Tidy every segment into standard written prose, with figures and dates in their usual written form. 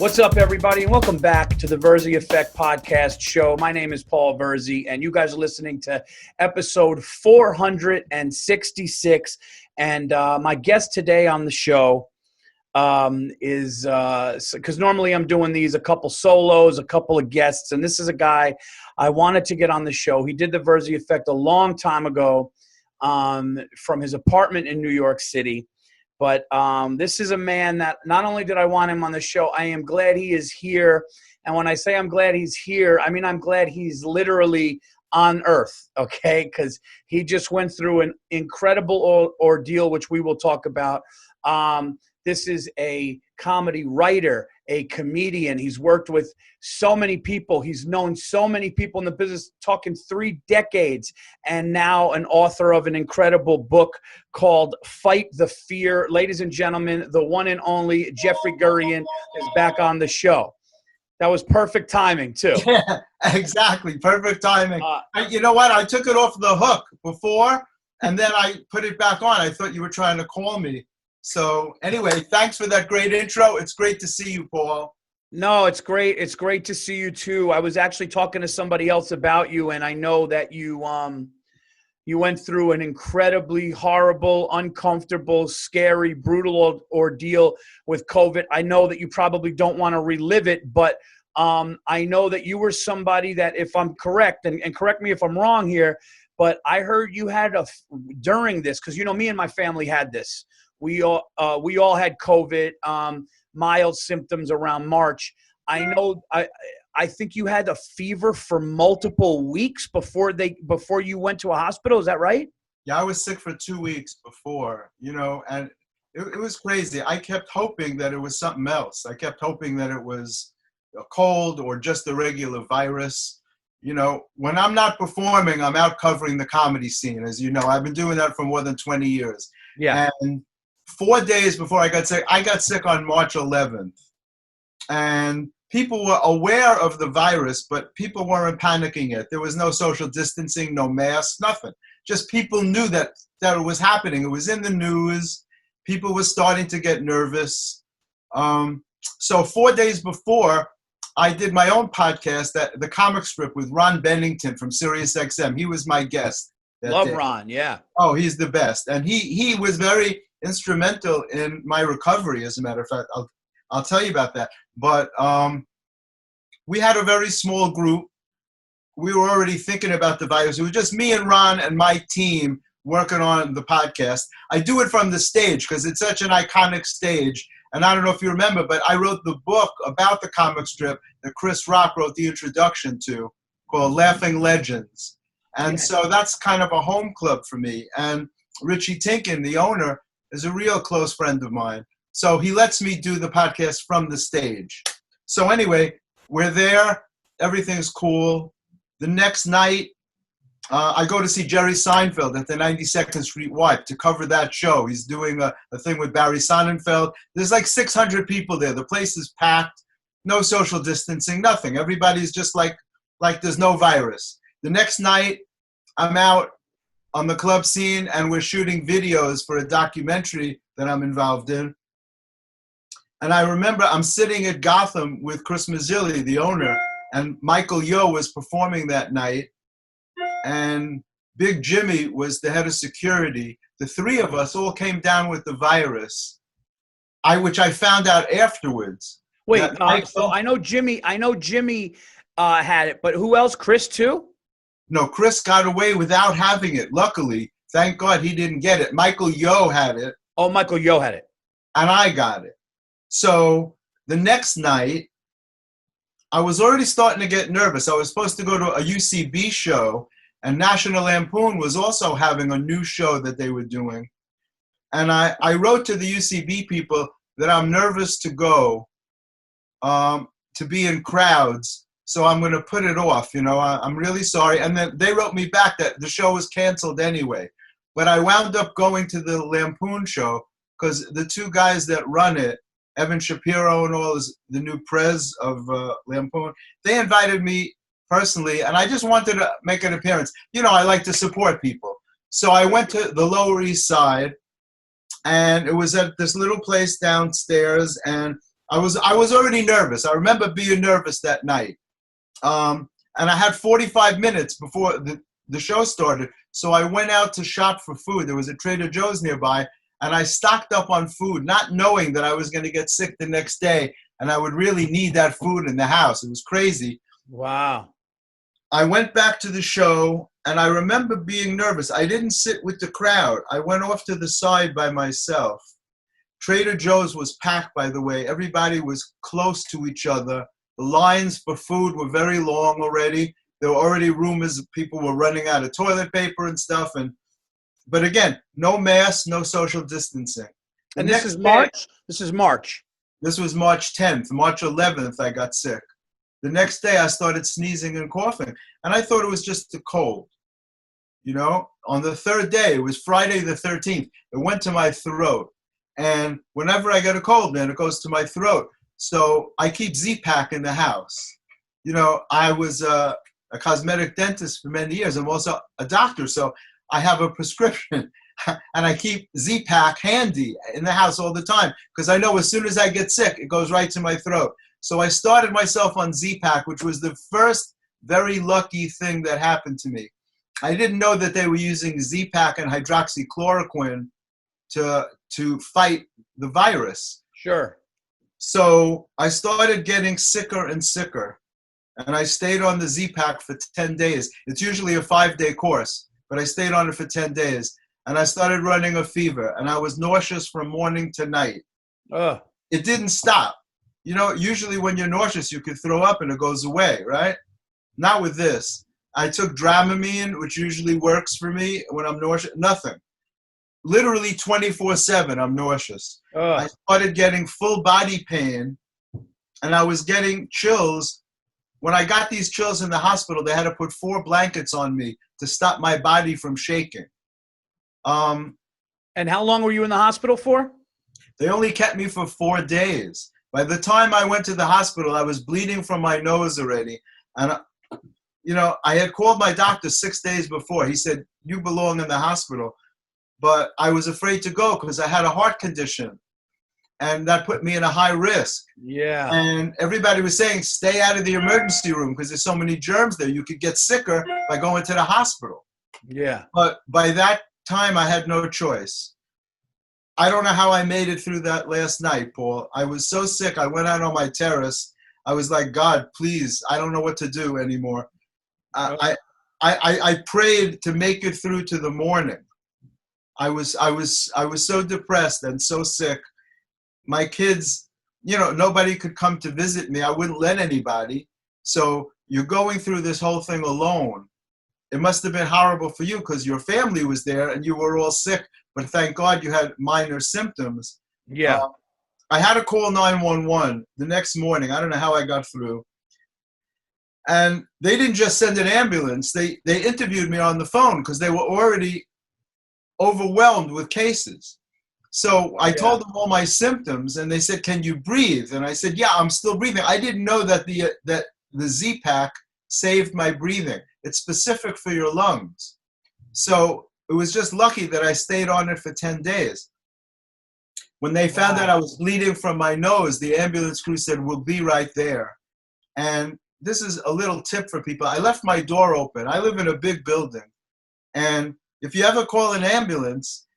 What's up, everybody, and welcome back to the Virzi Effect podcast show. My name is Paul Virzi, and you guys are listening to episode 466. And my guest today on the show is because normally I'm doing these a couple solos, a couple of guests, and this is a guy I wanted to get on the show. He did the Virzi Effect a long time ago from his apartment in New York City. But this is a man that not only did I want him on the show, I am glad he is here. And when I say I'm glad he's here, I mean I'm glad he's literally on Earth, okay? Because he just went through an incredible ordeal, which we will talk about. This is a comedy writer, a comedian. He's worked with so many people. He's known so many people in the business, talking 3 decades, and now an author of an incredible book called Fight the Fear. Ladies and gentlemen, the one and only Jeffrey Gurian is back on the show. That was perfect timing, too. Yeah, exactly. Perfect timing. You know what? I took it off the hook before, and then I put it back on. I thought you were trying to call me. So anyway, thanks for that great intro. It's great to see you, Paul. No, it's great. It's great to see you too. I was actually talking to somebody else about you, and I know that you went through an incredibly horrible, uncomfortable, scary, brutal ordeal with COVID. I know that you probably don't want to relive it, but I know that you were somebody that, if I'm correct, and correct me if I'm wrong here, but I heard you had during this, because me and my family had this. We all had COVID, mild symptoms around March. I know. I think you had a fever for multiple weeks before you went to a hospital. Is that right? Yeah, I was sick for 2 weeks before. And it was crazy. I kept hoping that it was something else. I kept hoping that it was a cold or just a regular virus. When I'm not performing, I'm out covering the comedy scene. As you know, I've been doing that for more than 20 years. Yeah. And 4 days before I got sick on March 11th. And people were aware of the virus, but people weren't panicking yet. There was no social distancing, no masks, nothing. Just people knew that it was happening. It was in the news. People were starting to get nervous. So 4 days before, I did my own podcast, the comic strip with Ron Bennington from SiriusXM. He was my guest. Love day. Ron, yeah. Oh, he's the best. And he was very instrumental in my recovery, as a matter of fact. I'll tell you about that. But we had a very small group. We were already thinking about the virus. It was just me and Ron and my team working on the podcast. I do it from the stage because it's such an iconic stage. And I don't know if you remember, but I wrote the book about the comic strip that Chris Rock wrote the introduction to, called Laughing Legends. And so that's kind of a home club for me. And Richie Tinkin, the owner, is a real close friend of mine. So he lets me do the podcast from the stage. So anyway, we're there. Everything's cool. The next night, I go to see Jerry Seinfeld at the 92nd Street Y to cover that show. He's doing a thing with Barry Sonnenfeld. There's like 600 people there. The place is packed. No social distancing, nothing. Everybody's just like there's no virus. The next night, I'm out on the club scene, and we're shooting videos for a documentary that I'm involved in. And I remember I'm sitting at Gotham with Chris Mazzilli, the owner, and Michael Yo was performing that night, and Big Jimmy was the head of security. The three of us all came down with the virus, which I found out afterwards. Wait, so I know Jimmy had it, but who else? Chris too? No, Chris got away without having it. Luckily, thank God he didn't get it. Michael Yo had it. Oh, Michael Yo had it. And I got it. So the next night, I was already starting to get nervous. I was supposed to go to a UCB show, and National Lampoon was also having a new show that they were doing. And I wrote to the UCB people that I'm nervous to go, to be in crowds. So I'm going to put it off, I'm really sorry. And then they wrote me back that the show was canceled anyway. But I wound up going to the Lampoon show because the two guys that run it, Evan Shapiro and all, is the new prez of Lampoon, they invited me personally, and I just wanted to make an appearance. I like to support people. So I went to the Lower East Side, and it was at this little place downstairs, and I was already nervous. I remember being nervous that night. And I had 45 minutes before the show started. So I went out to shop for food. There was a Trader Joe's nearby, and I stocked up on food, not knowing that I was going to get sick the next day, and I would really need that food in the house. It was crazy. Wow. I went back to the show, and I remember being nervous. I didn't sit with the crowd. I went off to the side by myself. Trader Joe's was packed, by the way. Everybody was close to each other. The lines for food were very long already. There were already rumors that people were running out of toilet paper and stuff. But again, no masks, no social distancing. And this is March? This is March. This was March 10th. March 11th, I got sick. The next day, I started sneezing and coughing. And I thought it was just a cold. You know, on the third day, it was Friday the 13th, it went to my throat. And whenever I get a cold, man, it goes to my throat. So I keep Z-Pak in the house. You know, I was a cosmetic dentist for many years. I'm also a doctor, so I have a prescription. And I keep Z-Pak handy in the house all the time because I know as soon as I get sick, it goes right to my throat. So I started myself on Z-Pak, which was the first very lucky thing that happened to me. I didn't know that they were using Z-Pak and hydroxychloroquine to fight the virus. Sure. So I started getting sicker and sicker. And I stayed on the Z-Pak for 10 days. It's usually a 5-day course, but I stayed on it for 10 days. And I started running a fever. And I was nauseous from morning to night. It didn't stop. You know, usually when you're nauseous, you can throw up and it goes away, right? Not with this. I took Dramamine, which usually works for me when I'm nauseous. Nothing. Literally 24/7, I'm nauseous. I started getting full body pain, and I was getting chills. When I got these chills in the hospital, they had to put 4 blankets on me to stop my body from shaking. And how long were you in the hospital for? They only kept me for 4 days. By the time I went to the hospital, I was bleeding from my nose already. And, you know, I had called my doctor 6 days before. He said, you belong in the hospital. But I was afraid to go because I had a heart condition. And that put me in a high risk. Yeah. And everybody was saying, stay out of the emergency room because there's so many germs there. You could get sicker by going to the hospital. Yeah. But by that time, I had no choice. I don't know how I made it through that last night, Paul. I was so sick. I went out on my terrace. I was like, God, please, I don't know what to do anymore. I prayed to make it through to the morning. I was so depressed and so sick. My kids, you know, nobody could come to visit me. I wouldn't let anybody. So you're going through this whole thing alone. It must have been horrible for you because your family was there and you were all sick. But thank God you had minor symptoms. Yeah. I had to call 911 the next morning. I don't know how I got through. And they didn't just send an ambulance. They interviewed me on the phone because they were already overwhelmed with cases. So I told them all my symptoms, and they said, can you breathe? And I said, yeah, I'm still breathing. I didn't know that the Z-Pak saved my breathing. It's specific for your lungs. So it was just lucky that I stayed on it for 10 days. When they found out I was bleeding from my nose, the ambulance crew said, we'll be right there. And this is a little tip for people. I left my door open. I live in a big building. And if you ever call an ambulance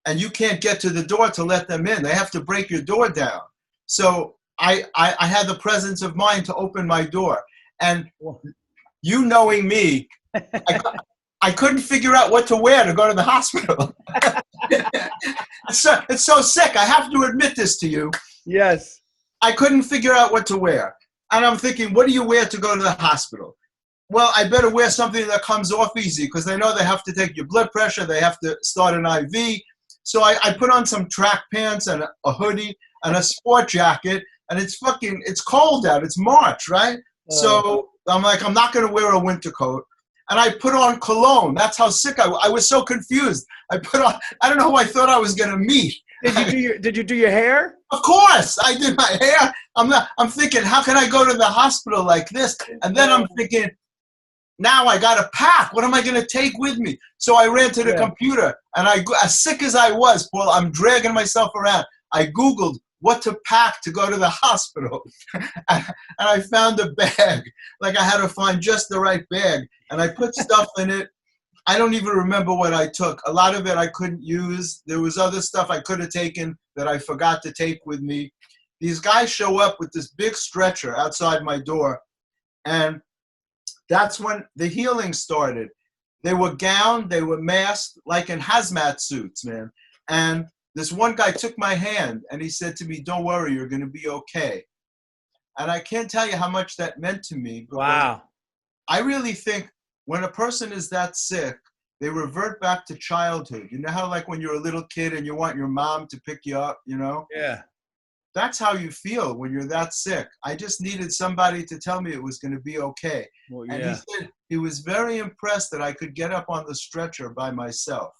and you can't get to the door to let them in, they have to break your door down. So I had the presence of mind to open my door. And you knowing me, I couldn't figure out what to wear to go to the hospital. It's so sick. I have to admit this to you. Yes. I couldn't figure out what to wear. And I'm thinking, what do you wear to go to the hospital? Well, I better wear something that comes off easy because they know they have to take your blood pressure. They have to start an IV. So I put on some track pants and a hoodie and a sport jacket. And it's cold out. It's March, right? So I'm like, I'm not going to wear a winter coat. And I put on cologne. That's how sick I was so confused. I don't know who I thought I was going to meet. Did you do your hair? Of course, I did my hair. I'm thinking, how can I go to the hospital like this? And then I'm thinking, now I got to pack. What am I going to take with me? So I ran to the computer, and as sick as I was, Paul, I'm dragging myself around. I Googled, what to pack to go to the hospital. And I found a bag. Like I had to find just the right bag. And I put stuff in it. I don't even remember what I took. A lot of it I couldn't use. There was other stuff I could have taken that I forgot to take with me. These guys show up with this big stretcher outside my door. And that's when the healing started. They were gowned, they were masked, like in hazmat suits, man. And this one guy took my hand and he said to me, "Don't worry, you're going to be okay." And I can't tell you how much that meant to me. Wow. I really think when a person is that sick, they revert back to childhood. You know how like when you're a little kid and you want your mom to pick you up, you know? Yeah. That's how you feel when you're that sick. I just needed somebody to tell me it was going to be okay. Well, And he said he was very impressed that I could get up on the stretcher by myself.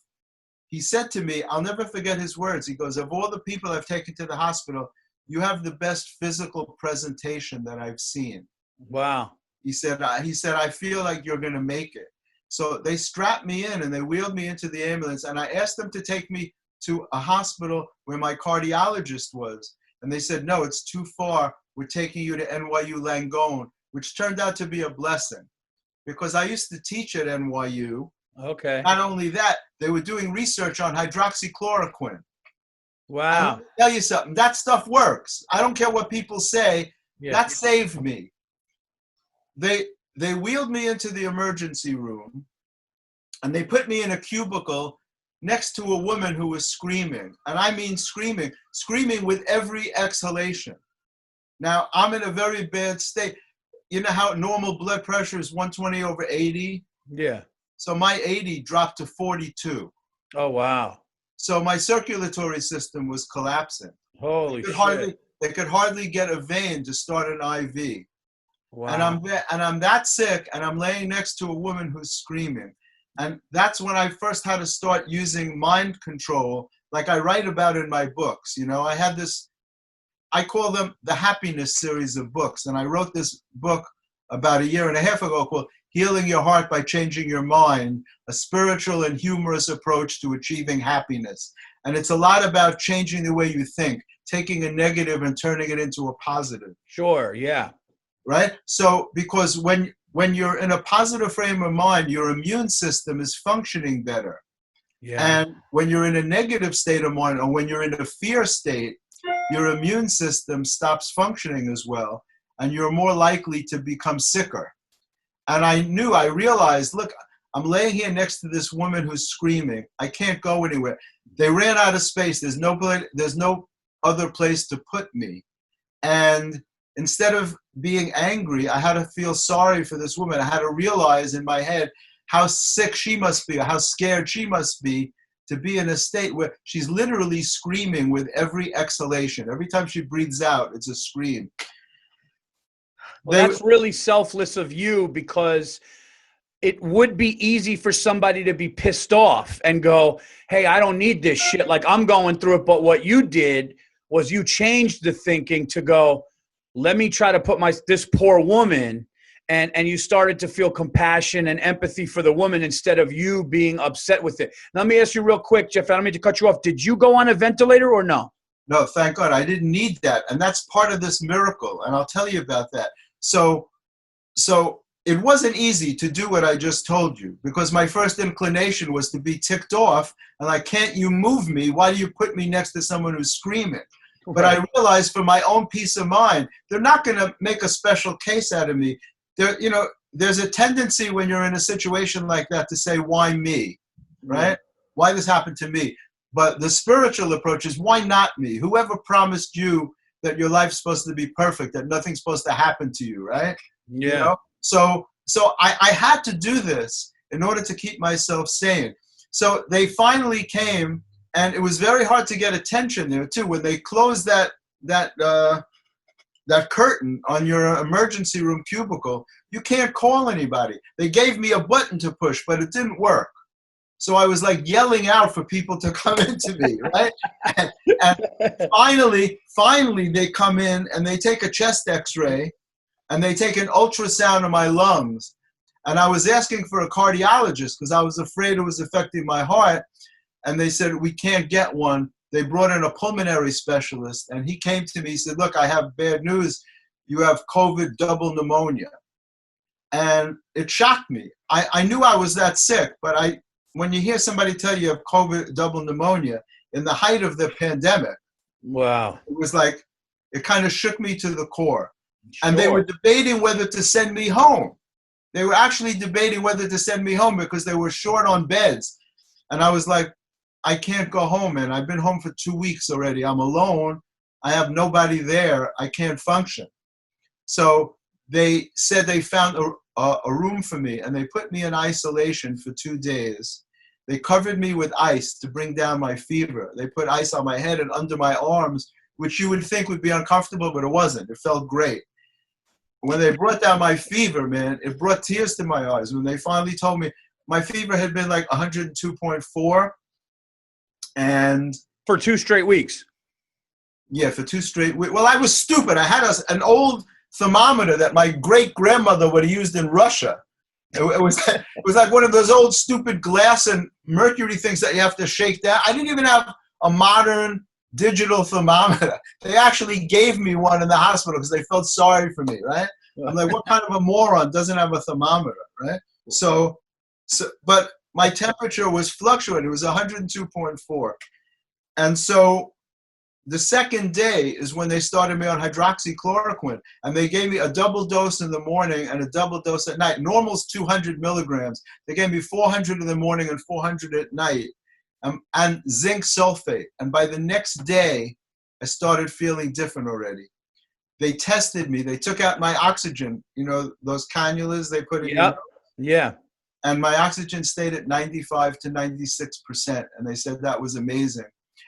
He said to me, I'll never forget his words. He goes, "Of all the people I've taken to the hospital, you have the best physical presentation that I've seen." Wow. He said, "I feel like you're going to make it." So they strapped me in and they wheeled me into the ambulance. And I asked them to take me to a hospital where my cardiologist was. And they said, "No, it's too far. We're taking you to NYU Langone," which turned out to be a blessing because I used to teach at NYU. Okay. Not only that, they were doing research on hydroxychloroquine. Wow. I'll tell you something, that stuff works. I don't care what people say. Yeah. That saved me. They wheeled me into the emergency room and they put me in a cubicle next to a woman who was screaming. And I mean screaming with every exhalation. Now, I'm in a very bad state. You know how normal blood pressure is 120/80? Yeah. So my 80 dropped to 42. Oh, wow. So my circulatory system was collapsing. Holy shit. They could hardly get a vein to start an IV. Wow. And I'm that sick, and I'm laying next to a woman who's screaming. And that's when I first had to start using mind control, like I write about in my books. You know, I had this, I call them the happiness series of books. And I wrote this book about 1.5 years ago called Healing Your Heart by Changing Your Mind, a spiritual and humorous approach to achieving happiness. And it's a lot about changing the way you think, taking a negative and turning it into a positive. Sure, yeah. Right? So, because when you're in a positive frame of mind, your immune system is functioning better. Yeah. And when you're in a negative state of mind, or when you're in a fear state, your immune system stops functioning as well, and you're more likely to become sicker. And I realized, look, I'm laying here next to this woman who's screaming. I can't go anywhere. They ran out of space. There's no other place to put me. And instead of being angry, I had to feel sorry for this woman. I had to realize in my head how sick she must be, how scared she must be to be in a state where she's literally screaming with every exhalation. Every time she breathes out, it's a scream. Well, that's really selfless of you, because it would be easy for somebody to be pissed off and go, "Hey, I don't need this shit. Like, I'm going through it." But what you did was you changed the thinking to go, "Let me try to put this poor woman," and you started to feel compassion and empathy for the woman instead of you being upset with it. Now, let me ask you real quick, Jeff, I don't mean to cut you off. Did you go on a ventilator or no? No, thank God. I didn't need that. And that's part of this miracle. And I'll tell you about that. So it wasn't easy to do what I just told you, because my first inclination was to be ticked off. And like, "Can't you move me? Why do you put me next to someone who's screaming?" Okay. But I realized for my own peace of mind, they're not going to make a special case out of me. There's a tendency when you're in a situation like that to say, "Why me?" Right? Yeah. Why this happened to me? But the spiritual approach is, why not me? Whoever promised you that your life's supposed to be perfect, that nothing's supposed to happen to you, right? Yeah. You know? So I had to do this in order to keep myself sane. So they finally came, and it was very hard to get attention there too. When they closed that curtain on your emergency room cubicle, you can't call anybody. They gave me a button to push, but it didn't work. So I was like yelling out for people to come into me, right? And finally they come in and they take a chest x-ray and they take an ultrasound of my lungs. And I was asking for a cardiologist because I was afraid it was affecting my heart. And they said, "We can't get one they brought in a pulmonary specialist, and he came to me. He said, "Look, I have bad news. You have COVID double pneumonia." And it shocked me. I knew I was that sick, but when you hear somebody tell you have COVID double pneumonia in the height of the pandemic, wow, it was like, it kind of shook me to the core. sure. And they were debating whether to send me home. They were actually debating whether to send me home because they were short on beds. And I was like, I can't go home, man. I've been home for 2 weeks already. I'm alone. I have nobody there. I can't function. So they said they found a room for me, and they put me in isolation for 2 days. They covered me with ice to bring down my fever. They put ice on my head and under my arms, which you would think would be uncomfortable, but it wasn't. It felt great. When they brought down my fever, man, it brought tears to my eyes. When they finally told me my fever had been like 102.4, and for 2 straight weeks. Yeah, for 2 straight weeks. Well, I was stupid. I had an old thermometer that my great-grandmother would have used in Russia. It was like one of those old stupid glass and mercury things that you have to shake down. I didn't even have a modern digital thermometer. They actually gave me one in the hospital because they felt sorry for me, right? I'm like, what kind of a moron doesn't have a thermometer, right? So but my temperature was fluctuating. It was 102.4. And so the second day is when they started me on hydroxychloroquine, and they gave me a double dose in the morning and a double dose at night. Normal's 200 milligrams. They gave me 400 in the morning and 400 at night, and zinc sulfate. And by the next day, I started feeling different already. They tested me. They took out my oxygen, you know, those cannulas they put in. Yep. Yeah. And my oxygen stayed at 95 to 96%. And they said that was amazing.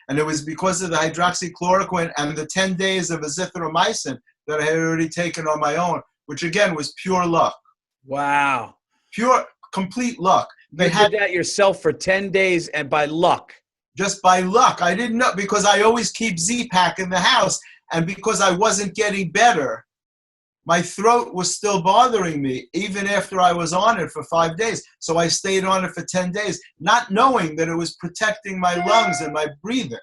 And it was because of the hydroxychloroquine and the 10 days of azithromycin that I had already taken on my own, which again was pure luck. Wow. Pure, complete luck. You did that yourself for 10 days and by luck. Just by luck. I didn't know, because I always keep Z-Pak in the house. And because I wasn't getting better, my throat was still bothering me even after I was on it for 5 days. So I stayed on it for 10 days, not knowing that it was protecting my lungs and my breathing.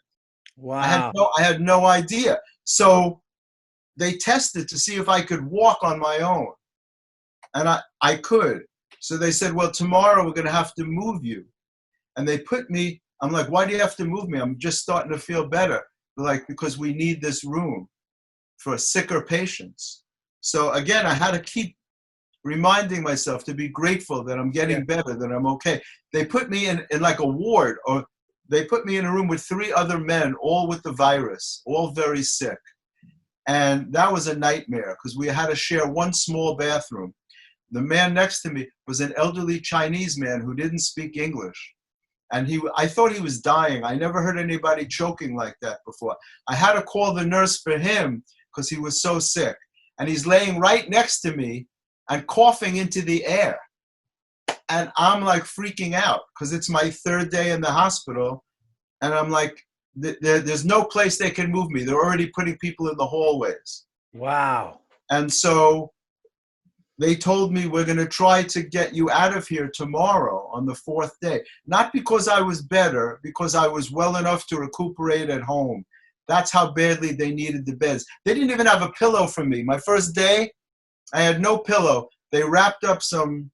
Wow. I had no idea. So they tested to see if I could walk on my own. And I could. So they said, well, tomorrow we're going to have to move you. And they put me, I'm like, why do you have to move me? I'm just starting to feel better. They're like, because we need this room for sicker patients. So again, I had to keep reminding myself to be grateful that I'm getting better, that I'm okay. They put me in like a ward, or they put me in a room with 3 other men, all with the virus, all very sick. And that was a nightmare because we had to share one small bathroom. The man next to me was an elderly Chinese man who didn't speak English. And I thought he was dying. I never heard anybody choking like that before. I had to call the nurse for him because he was so sick. And he's laying right next to me and coughing into the air. And I'm like freaking out because it's my 3rd day in the hospital. And I'm like, there's no place they can move me. They're already putting people in the hallways. Wow. And so they told me, we're going to try to get you out of here tomorrow on the 4th day. Not because I was better, because I was well enough to recuperate at home. That's how badly they needed the beds. They didn't even have a pillow for me. My first day, I had no pillow. They wrapped up some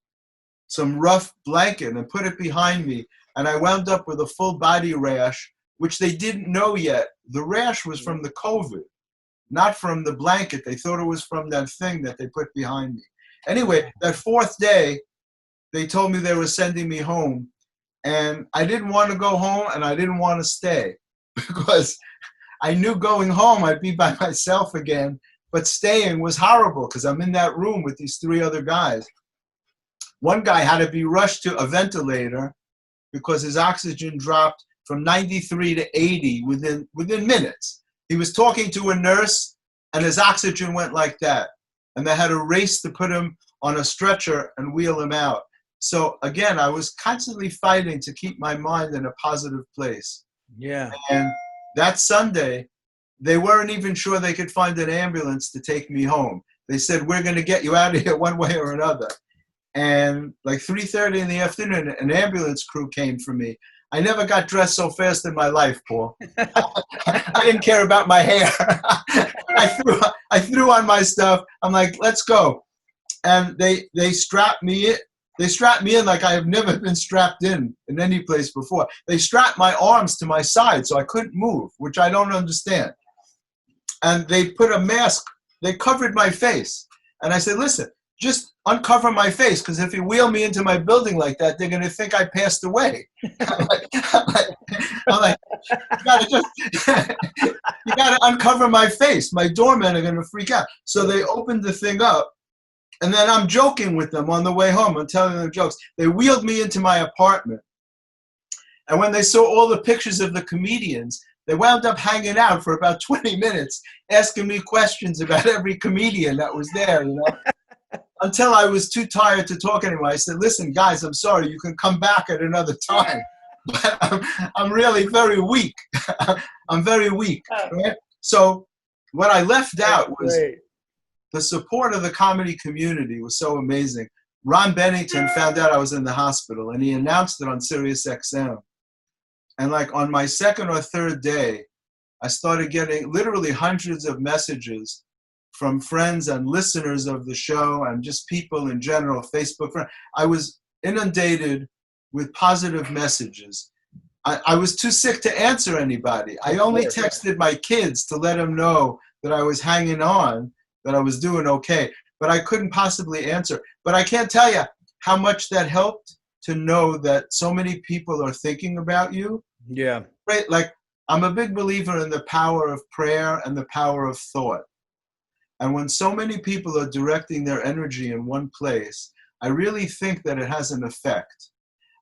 rough blanket and put it behind me. And I wound up with a full body rash, which they didn't know yet. The rash was from the COVID, not from the blanket. They thought it was from that thing that they put behind me. Anyway, that 4th day, they told me they were sending me home. And I didn't want to go home, and I didn't want to stay because I knew going home I'd be by myself again, but staying was horrible because I'm in that room with these 3 other guys. One guy had to be rushed to a ventilator because his oxygen dropped from 93 to 80 within minutes. He was talking to a nurse, and his oxygen went like that. And they had to race to put him on a stretcher and wheel him out. So again, I was constantly fighting to keep my mind in a positive place. Yeah. And that Sunday, they weren't even sure they could find an ambulance to take me home. They said, we're going to get you out of here one way or another. And like 3:30 in the afternoon, an ambulance crew came for me. I never got dressed so fast in my life, Paul. I didn't care about my hair. I threw on my stuff. I'm like, let's go. And they strapped me in. They strapped me in like I have never been strapped in any place before. They strapped my arms to my side so I couldn't move, which I don't understand. And they put a mask. They covered my face. And I said, listen, just uncover my face, because if you wheel me into my building like that, they're going to think I passed away. I'm like, you gotta uncover my face. My doormen are going to freak out. So they opened the thing up, and then I'm joking with them on the way home. I'm telling them jokes. They wheeled me into my apartment. And when they saw all the pictures of the comedians, they wound up hanging out for about 20 minutes, asking me questions about every comedian that was there, you know. Until I was too tired to talk anymore. I said, listen, guys, I'm sorry. You can come back at another time. But I'm really very weak. I'm very weak. Right? So what I left out was the support of the comedy community was so amazing. Ron Bennington found out I was in the hospital, and he announced it on Sirius XM. And like on my second or third day, I started getting literally hundreds of messages from friends and listeners of the show and just people in general, Facebook friends. I was inundated with positive messages. I was too sick to answer anybody. I only texted my kids to let them know that I was hanging on, that I was doing okay, but I couldn't possibly answer. But I can't tell you how much that helped to know that so many people are thinking about you. Yeah. Right? Like, I'm a big believer in the power of prayer and the power of thought. And when so many people are directing their energy in one place, I really think that it has an effect.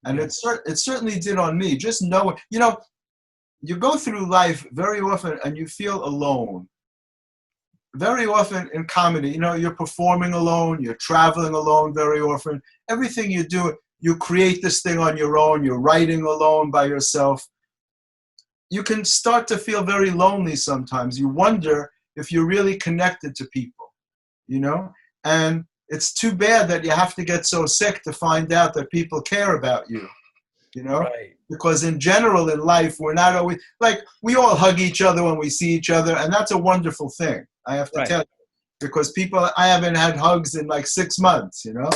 And it certainly did on me. Just know, you know, you go through life very often and you feel alone. Very often in comedy, you know, you're performing alone, you're traveling alone very often. Everything you do, you create this thing on your own, you're writing alone by yourself. You can start to feel very lonely sometimes. You wonder if you're really connected to people, you know? And it's too bad that you have to get so sick to find out that people care about you, you know? Right. Because in general in life, we're not always, like, we all hug each other when we see each other, and that's a wonderful thing, I have to tell you. Because people, I haven't had hugs in like 6 months, you know?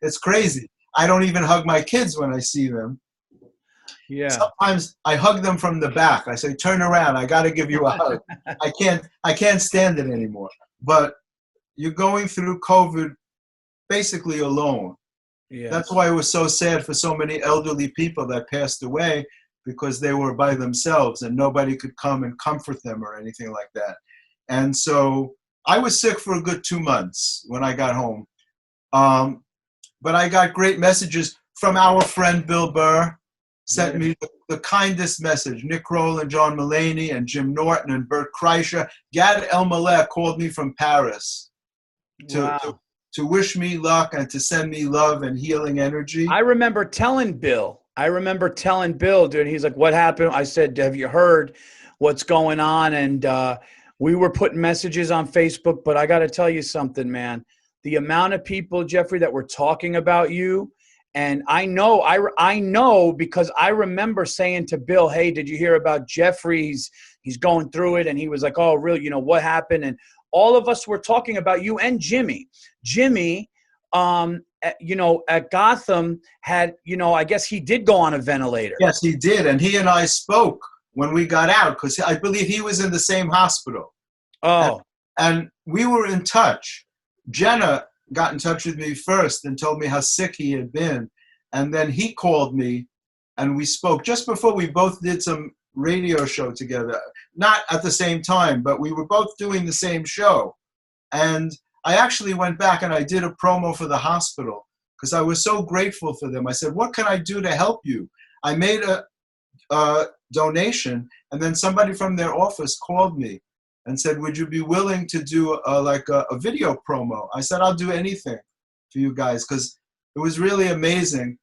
It's crazy. I don't even hug my kids when I see them. Yeah. Sometimes I hug them from the back. I say, turn around. I got to give you a hug. I can't stand it anymore. But you're going through COVID basically alone. Yeah. That's why it was so sad for so many elderly people that passed away, because they were by themselves and nobody could come and comfort them or anything like that. And so I was sick for a good 2 months when I got home. But I got great messages from our friend Bill Burr. Sent me the kindest message. Nick Kroll and John Mulaney and Jim Norton and Bert Kreischer. Gad Elmaleh called me from Paris to wish me luck and to send me love and healing energy. I remember telling Bill, dude, he's like, what happened? I said, have you heard what's going on? And we were putting messages on Facebook, but I got to tell you something, man. The amount of people, Jeffrey, that were talking about you. And I know because I remember saying to Bill, hey, did you hear about Jeffrey? He's going through it. And he was like, oh, really? You know, what happened? And all of us were talking about you and Jimmy. Jimmy, you know, at Gotham had, you know, I guess he did go on a ventilator. Yes, he did. And he and I spoke when we got out, because I believe he was in the same hospital. Oh. And we were in touch. Jenna got in touch with me first and told me how sick he had been. And then he called me and we spoke just before we both did some radio show together. Not at the same time, but we were both doing the same show. And I actually went back and I did a promo for the hospital because I was so grateful for them. I said, what can I do to help you? I made a donation, and then somebody from their office called me and said, would you be willing to do a video promo? I said, I'll do anything for you guys, because it was really amazing,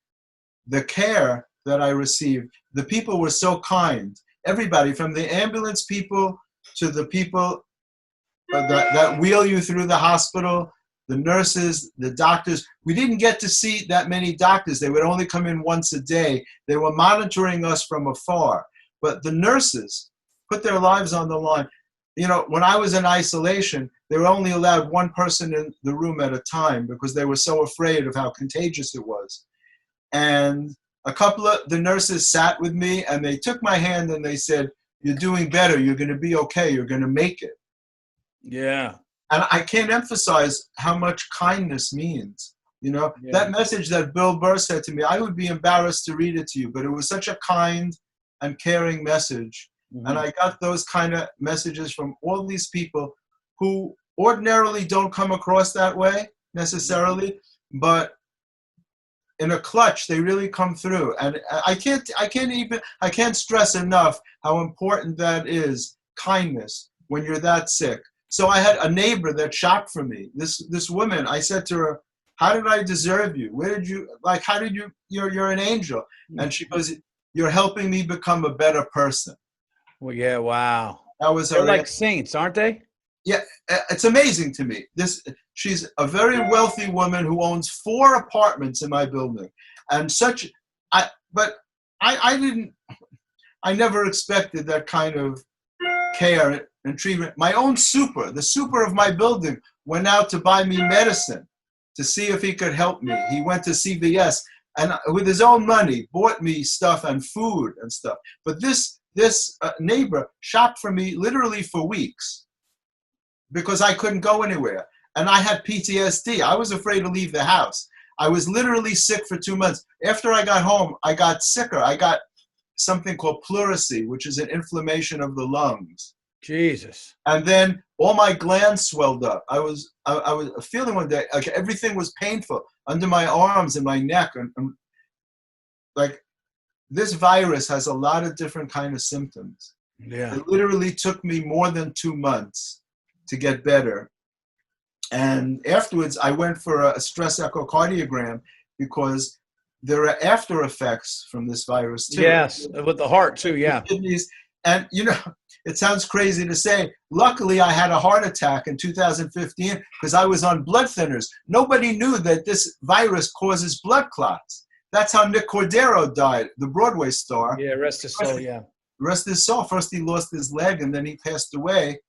the care that I received. The people were so kind. Everybody, from the ambulance people to the people that wheel you through the hospital, the nurses, the doctors. We didn't get to see that many doctors. They would only come in once a day. They were monitoring us from afar. But the nurses put their lives on the line. You know, when I was in isolation, they were only allowed one person in the room at a time because they were so afraid of how contagious it was. And a couple of the nurses sat with me and they took my hand and they said, "You're doing better. You're going to be okay. You're going to make it." Yeah. And I can't emphasize how much kindness means. You know, that message that Bill Burr said to me, I would be embarrassed to read it to you, but it was such a kind and caring message. Mm-hmm. And I got those kind of messages from all these people who ordinarily don't come across that way necessarily, but in a clutch, they really come through. And I can't stress enough how important that is, kindness, when you're that sick. So I had a neighbor that shopped for me. This woman, I said to her, "How did I deserve you? Where did you, like, how did you, you're an angel." And she goes, "You're helping me become a better person." Well, yeah, wow. That was They're like saints, aren't they? Yeah, it's amazing to me. She's a very wealthy woman who owns 4 apartments in my building. And I never expected that kind of care and treatment. My own the super of my building, went out to buy me medicine to see if he could help me. He went to CVS and with his own money bought me stuff and food and stuff. But this neighbor shopped for me literally for weeks because I couldn't go anywhere. And I had PTSD. I was afraid to leave the house. I was literally sick for 2 months. After I got home, I got sicker. I got something called pleurisy, which is an inflammation of the lungs. Jesus. And then all my glands swelled up. I was feeling one day like everything was painful under my arms and my neck. And like this virus has a lot of different kind of symptoms. Yeah. It literally took me more than 2 months to get better. And afterwards, I went for a stress echocardiogram because there are after effects from this virus too. Yes, with the heart too, yeah. Kidneys. And, you know, it sounds crazy to say, luckily I had a heart attack in 2015 because I was on blood thinners. Nobody knew that this virus causes blood clots. That's how Nick Cordero died, the Broadway star. Yeah, rest his soul, yeah. Rest his soul. First he lost his leg and then he passed away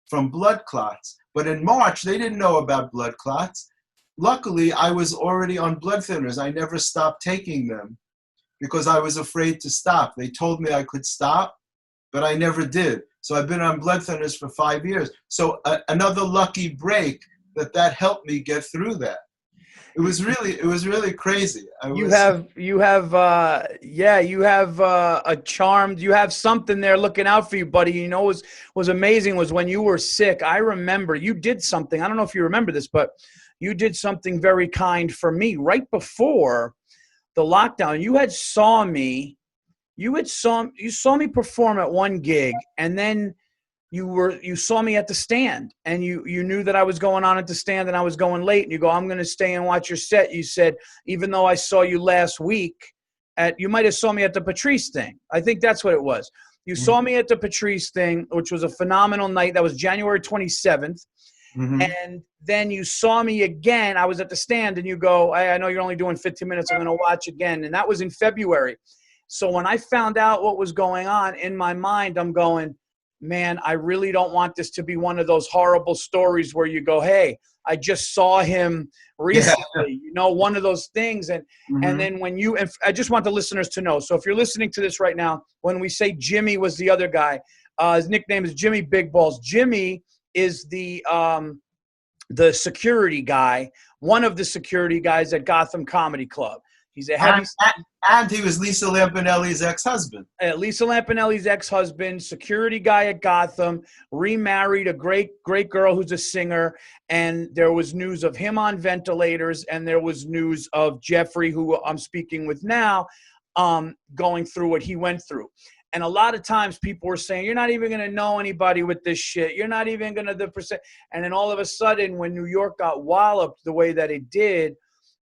from blood clots. But in March, they didn't know about blood clots. Luckily, I was already on blood thinners. I never stopped taking them because I was afraid to stop. They told me I could stop, but I never did. So I've been on blood thinners for 5 years. So another lucky break that helped me get through that. It was really crazy. You have a charm. You have something there looking out for you, buddy. You know, was amazing was when you were sick. I remember you did something. I don't know if you remember this, but you did something very kind for me right before the lockdown. You saw me perform at one gig, and then you saw me at the stand, and you knew that I was going on at the stand and I was going late, and you go, "I'm going to stay and watch your set." You said, even though I saw you last week you might have saw me at the Patrice thing. I think that's what it was. You saw me at the Patrice thing, which was a phenomenal night. That was January 27th. Mm-hmm. And then you saw me again. I was at the stand, and you go, I know you're only doing 15 minutes. I'm going to watch again. And that was in February. So when I found out what was going on in my mind, I'm going, man, I really don't want this to be one of those horrible stories where you go, "Hey, I just saw him recently," you know, one of those things. And and then when and I just want the listeners to know. So if you're listening to this right now, when we say Jimmy was the other guy, his nickname is Jimmy Big Balls. Jimmy is the security guy, one of the security guys at Gotham Comedy Club. He's a heavy. And he was Lisa Lampanelli's ex-husband. Lisa Lampanelli's ex-husband, security guy at Gotham, remarried a great girl who's a singer. And there was news of him on ventilators, and there was news of Jeffrey, who I'm speaking with now, going through what he went through. And a lot of times people were saying, "You're not even going to know anybody with this shit. You're not even going to And then all of a sudden, when New York got walloped the way that it did,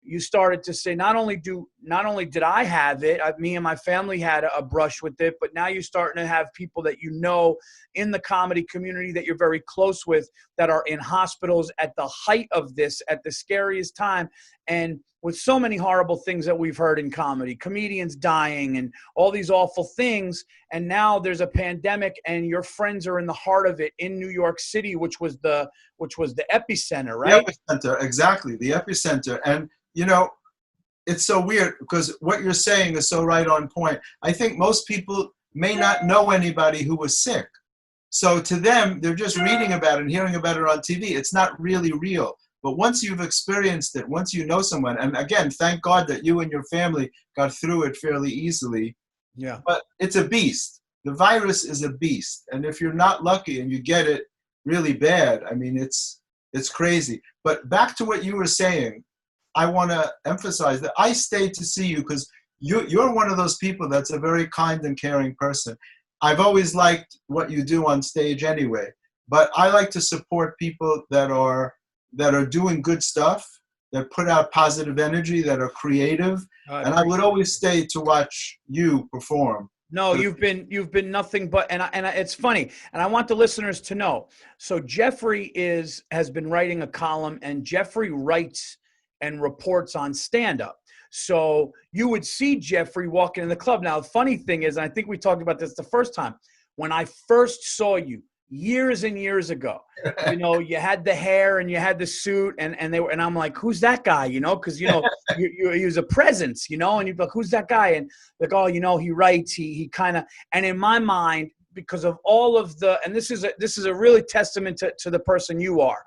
you started to say, not only do not only did I have it, me and my family had a brush with it, but now you're starting to have people that you know in the comedy community that you're very close with that are in hospitals at the height of this, at the scariest time. And with so many horrible things that we've heard in comedy, comedians dying and all these awful things. And now there's a pandemic and your friends are in the heart of it in New York City, which was the epicenter, right? The epicenter, exactly, the epicenter. And, you know, it's so weird because what you're saying is so right on point. I think most people may not know anybody who was sick. So to them, they're just reading about it and hearing about it on TV. It's not really real. But once you've experienced it, once you know someone, and again, thank God that you and your family got through it fairly easily. Yeah. But it's a beast. The virus is a beast. And if you're not lucky and you get it really bad, I mean, it's crazy. But back to what you were saying, I want to emphasize that I stayed to see you because you're one of those people that's a very kind and caring person. I've always liked what you do on stage anyway. But I like to support people that are doing good stuff, that put out positive energy, that are creative. And I would always stay to watch you perform. No, you've been nothing but, and it's funny, and I want the listeners to know. So Jeffrey has been writing a column, and Jeffrey writes and reports on stand-up. So you would see Jeffrey walking in the club. Now, the funny thing is, and I think we talked about this the first time, when I first saw you, years and years ago, you know, you had the hair and you had the suit and I'm like, who's that guy? You know, cause you know, he was a presence, you know, and you'd be like, who's that guy? And like, oh, you know, he writes, he kind of, and in my mind, because of all of the, and this is a really testament to the person you are.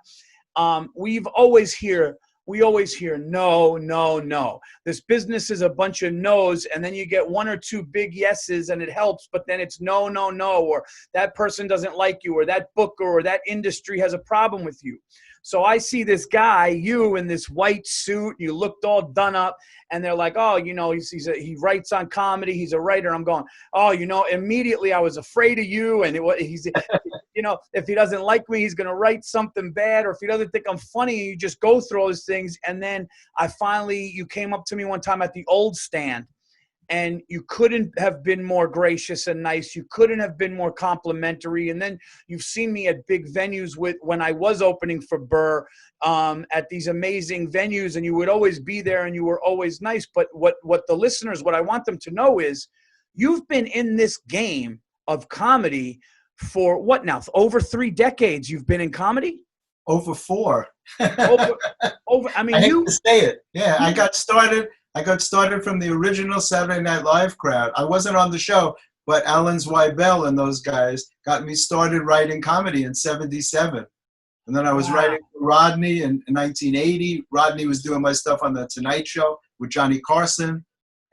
We always hear, no, no, no. This business is a bunch of no's, and then you get one or two big yeses, and it helps, but then it's no, no, no, or that person doesn't like you, or that book or that industry has a problem with you. So I see this guy, you in this white suit, you looked all done up, and they're like, oh, you know, he writes on comedy, he's a writer. I'm going, oh, you know, immediately I was afraid of you, and he's, you know, if he doesn't like me, he's going to write something bad, or if he doesn't think I'm funny, you just go through all these things. And then you came up to me one time at the Old Stand, and you couldn't have been more gracious and nice. You couldn't have been more complimentary. And then you've seen me at big venues when I was opening for Burr, at these amazing venues, and you would always be there and you were always nice. But what I want them to know is you've been in this game of comedy for what now? Over 3 decades you've been in comedy? Over 4. over. I mean, I hate to say it. Yeah, I got started from the original Saturday Night Live crowd. I wasn't on the show, but Alan Zweibel and those guys got me started writing comedy in '77. And then I was writing for Rodney in 1980. Rodney was doing my stuff on The Tonight Show with Johnny Carson.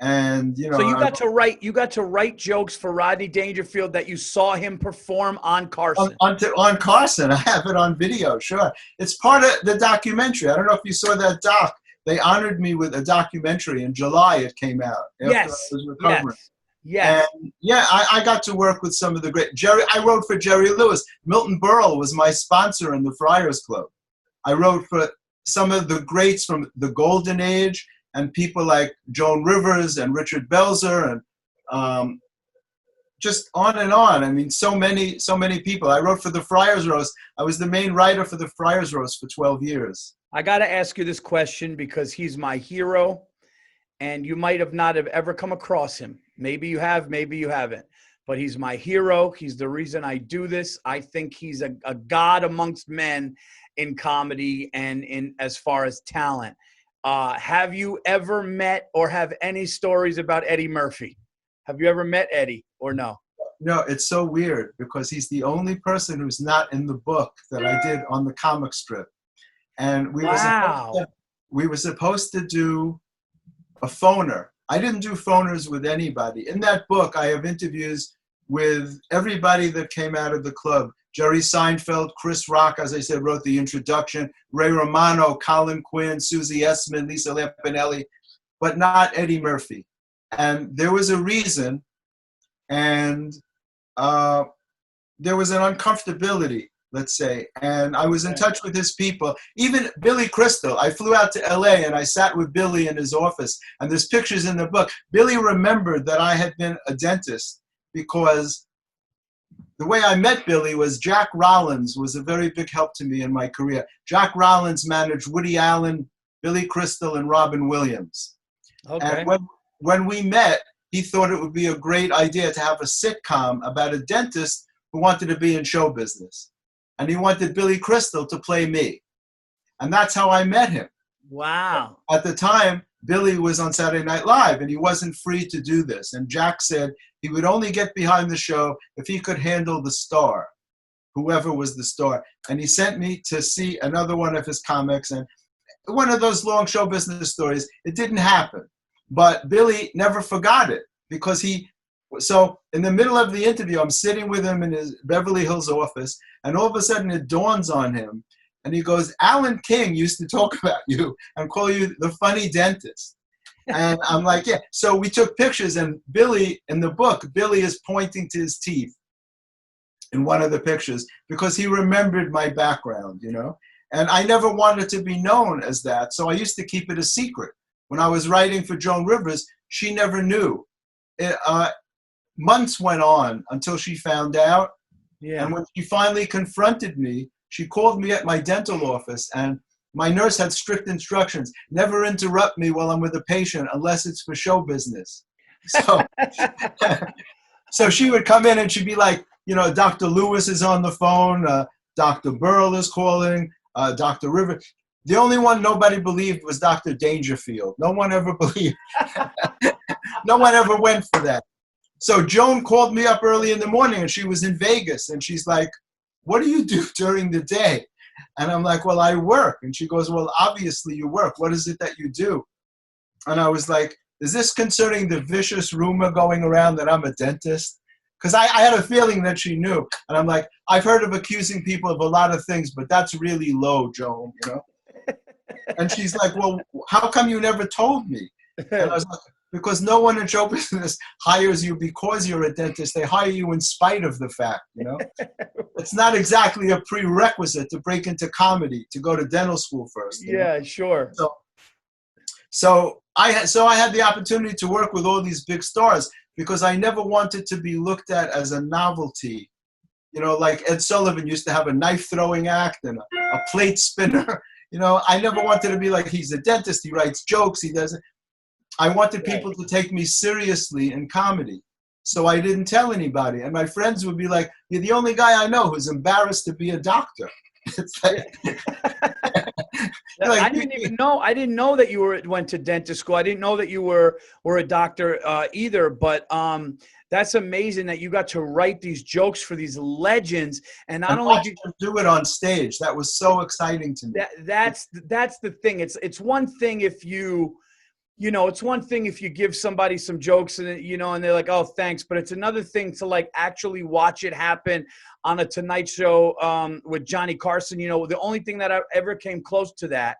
And, you know. So you got to write jokes for Rodney Dangerfield that you saw him perform on Carson. On Carson. I have it on video, sure. It's part of the documentary. I don't know if you saw that doc. They honored me with a documentary in July. It came out. Yes. I was recovering. Yes. And yeah, I got to work with some of the great I wrote for Jerry Lewis. Milton Berle was my sponsor in the Friars Club. I wrote for some of the greats from the Golden Age and people like Joan Rivers and Richard Belzer and just on and on. I mean, so many people. I wrote for the Friars Roast. I was the main writer for the Friars Roast for 12 years. I got to ask you this question because he's my hero, and you might have not have ever come across him. Maybe you have, maybe you haven't. But he's my hero. He's the reason I do this. I think he's a god amongst men in comedy and in as far as talent. Have you ever met or have any stories about Eddie Murphy? Have you ever met Eddie or no? No, it's so weird because he's the only person who's not in the book that I did on the comic strip. And we were supposed to do a phoner. I didn't do phoners with anybody. In that book, I have interviews with everybody that came out of the club. Jerry Seinfeld, Chris Rock, as I said, wrote the introduction. Ray Romano, Colin Quinn, Susie Essman, Lisa Lampanelli, but not Eddie Murphy. And there was a reason, and there was an uncomfortability. let's say. And I was in touch with his people. Even Billy Crystal, I flew out to LA and I sat with Billy in his office. And there's pictures in the book. Billy remembered that I had been a dentist because the way I met Billy was Jack Rollins was a very big help to me in my career. Jack Rollins managed Woody Allen, Billy Crystal, and Robin Williams. Okay. And when we met, he thought it would be a great idea to have a sitcom about a dentist who wanted to be in show business. And he wanted Billy Crystal to play me. And that's how I met him. Wow. At the time, Billy was on Saturday Night Live and he wasn't free to do this. And Jack said he would only get behind the show if he could handle the star, whoever was the star. And he sent me to see another one of his comics. And one of those long show business stories, it didn't happen. But Billy never forgot it because so in the middle of the interview, I'm sitting with him in his Beverly Hills office, and all of a sudden it dawns on him, and he goes, Alan King used to talk about you and call you the funny dentist. And I'm like, yeah. So we took pictures, and Billy, in the book, Billy is pointing to his teeth in one of the pictures because he remembered my background, you know. And I never wanted to be known as that, so I used to keep it a secret. When I was writing for Joan Rivers, she never knew. Months went on until she found out. Yeah. And when she finally confronted me, she called me at my dental office, and my nurse had strict instructions: never interrupt me while I'm with a patient unless it's for show business. So, so she would come in and she'd be like, you know, Dr. Lewis is on the phone, Dr. Burl is calling, Dr. River. The only one nobody believed was Dr. Dangerfield. No one ever believed. No one ever went for that. So Joan called me up early in the morning, and she was in Vegas, and she's like, what do you do during the day? And I'm like, well, I work. And she goes, well, obviously you work. What is it that you do? And I was like, is this concerning the vicious rumor going around that I'm a dentist? Because I had a feeling that she knew. And I'm like, I've heard of accusing people of a lot of things, but that's really low, Joan, you know? And she's like, well, how come you never told me? And I was like, because no one in show business hires you because you're a dentist. They hire you in spite of the fact, you know? It's not exactly a prerequisite to break into comedy, to go to dental school first. Yeah, know? Sure. So I had the opportunity to work with all these big stars because I never wanted to be looked at as a novelty. You know, like Ed Sullivan used to have a knife throwing act and a plate spinner. You know, I never wanted to be like, he's a dentist, he writes jokes, he does it. I wanted people to take me seriously in comedy. So I didn't tell anybody. And my friends would be like, you're the only guy I know who's embarrassed to be a doctor. It's like, I didn't even know. I didn't know that you went to dentist school. I didn't know that you were a doctor either. But that's amazing that you got to write these jokes for these legends, and not only do it on stage. That was so exciting to me. That's the thing. It's one thing if it's one thing if you give somebody some jokes and and they're like, oh, thanks. But it's another thing to like actually watch it happen on a Tonight Show with Johnny Carson. You know, the only thing that I ever came close to that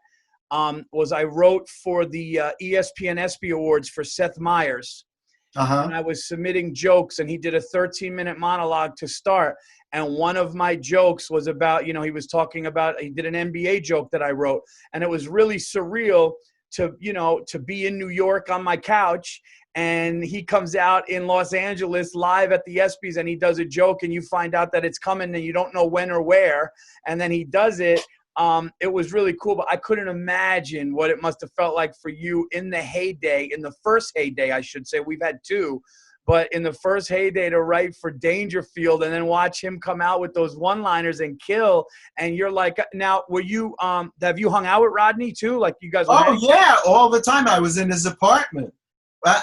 was I wrote for the ESPN ESPY Awards for Seth Meyers. And I was submitting jokes, and he did a 13-minute monologue to start. And one of my jokes was about, he was talking about, he did an NBA joke that I wrote. And it was really surreal to be in New York on my couch, and he comes out in Los Angeles live at the ESPYs, and he does a joke, and you find out that it's coming and you don't know when or where. And then he does it. It was really cool, but I couldn't imagine what it must have felt like for you in the heyday, in the first heyday, I should say. We've had two, but in the first heyday to write for Dangerfield and then watch him come out with those one-liners and kill. And you're like, now, were you, have you hung out with Rodney too? Like you guys? Oh yeah, all the time. I was in his apartment.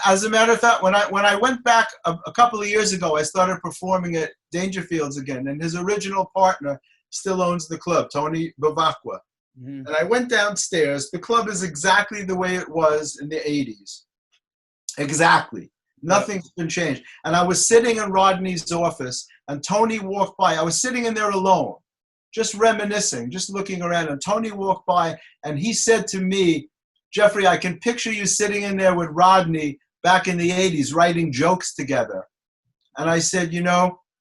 As a matter of fact, when I went back a couple of years ago, I started performing at Dangerfield's again, and his original partner still owns the club, Tony Bavacqua. Mm-hmm. And I went downstairs. The club is exactly the way it was in the 80s. Exactly. Nothing's been changed. And I was sitting in Rodney's office, and Tony walked by. I was sitting in there alone, just reminiscing, just looking around. And Tony walked by, and he said to me, Jeffrey, I can picture you sitting in there with Rodney back in the 80s, writing jokes together. And I said,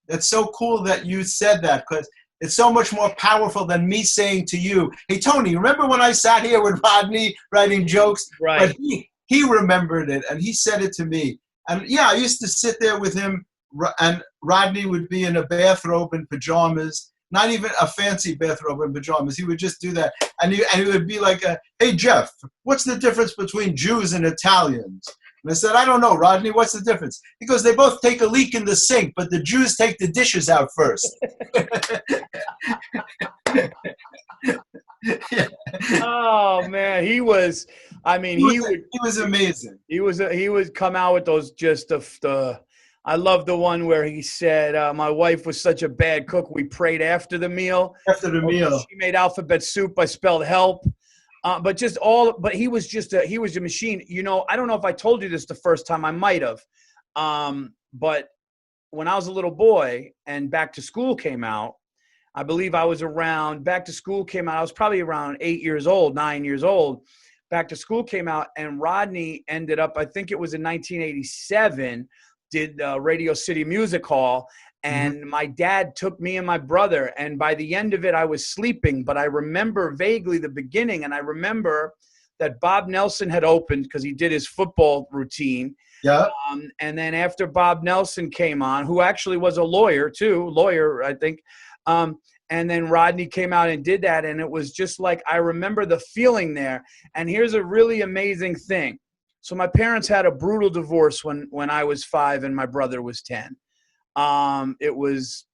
it's so cool that you said that, because It's so much more powerful than me saying to you, hey, Tony, remember when I sat here with Rodney writing jokes? Right. But he remembered it, and he said it to me. And yeah, I used to sit there with him, and Rodney would be in a bathrobe and pajamas, not even a fancy bathrobe and pajamas. He would just do that. And he would be like, hey, Jeff, what's the difference between Jews and Italians? And I said, I don't know, Rodney, what's the difference? He goes, they both take a leak in the sink, but the Jews take the dishes out first. Yeah. Oh man, he was amazing. He would come out with those I love the one where he said, my wife was such a bad cook, we prayed after the meal. She made alphabet soup, I spelled help. But he was a machine. You know, I don't know if I told you this the first time, I might have. But when I was a little boy and Back to School came out, I believe I was Back to School came out, I was probably around 9 years old. Back to School came out, and Rodney ended up, I think it was in 1987, did Radio City Music Hall. And my dad took me and my brother, and by the end of it, I was sleeping, but I remember vaguely the beginning, and I remember that Bob Nelson had opened because he did his football routine. Yeah. And then after Bob Nelson came on, who actually was a lawyer, I think, and then Rodney came out and did that, and it was just like, I remember the feeling there. And here's a really amazing thing. So my parents had a brutal divorce when I was 5 and my brother was 10. It was,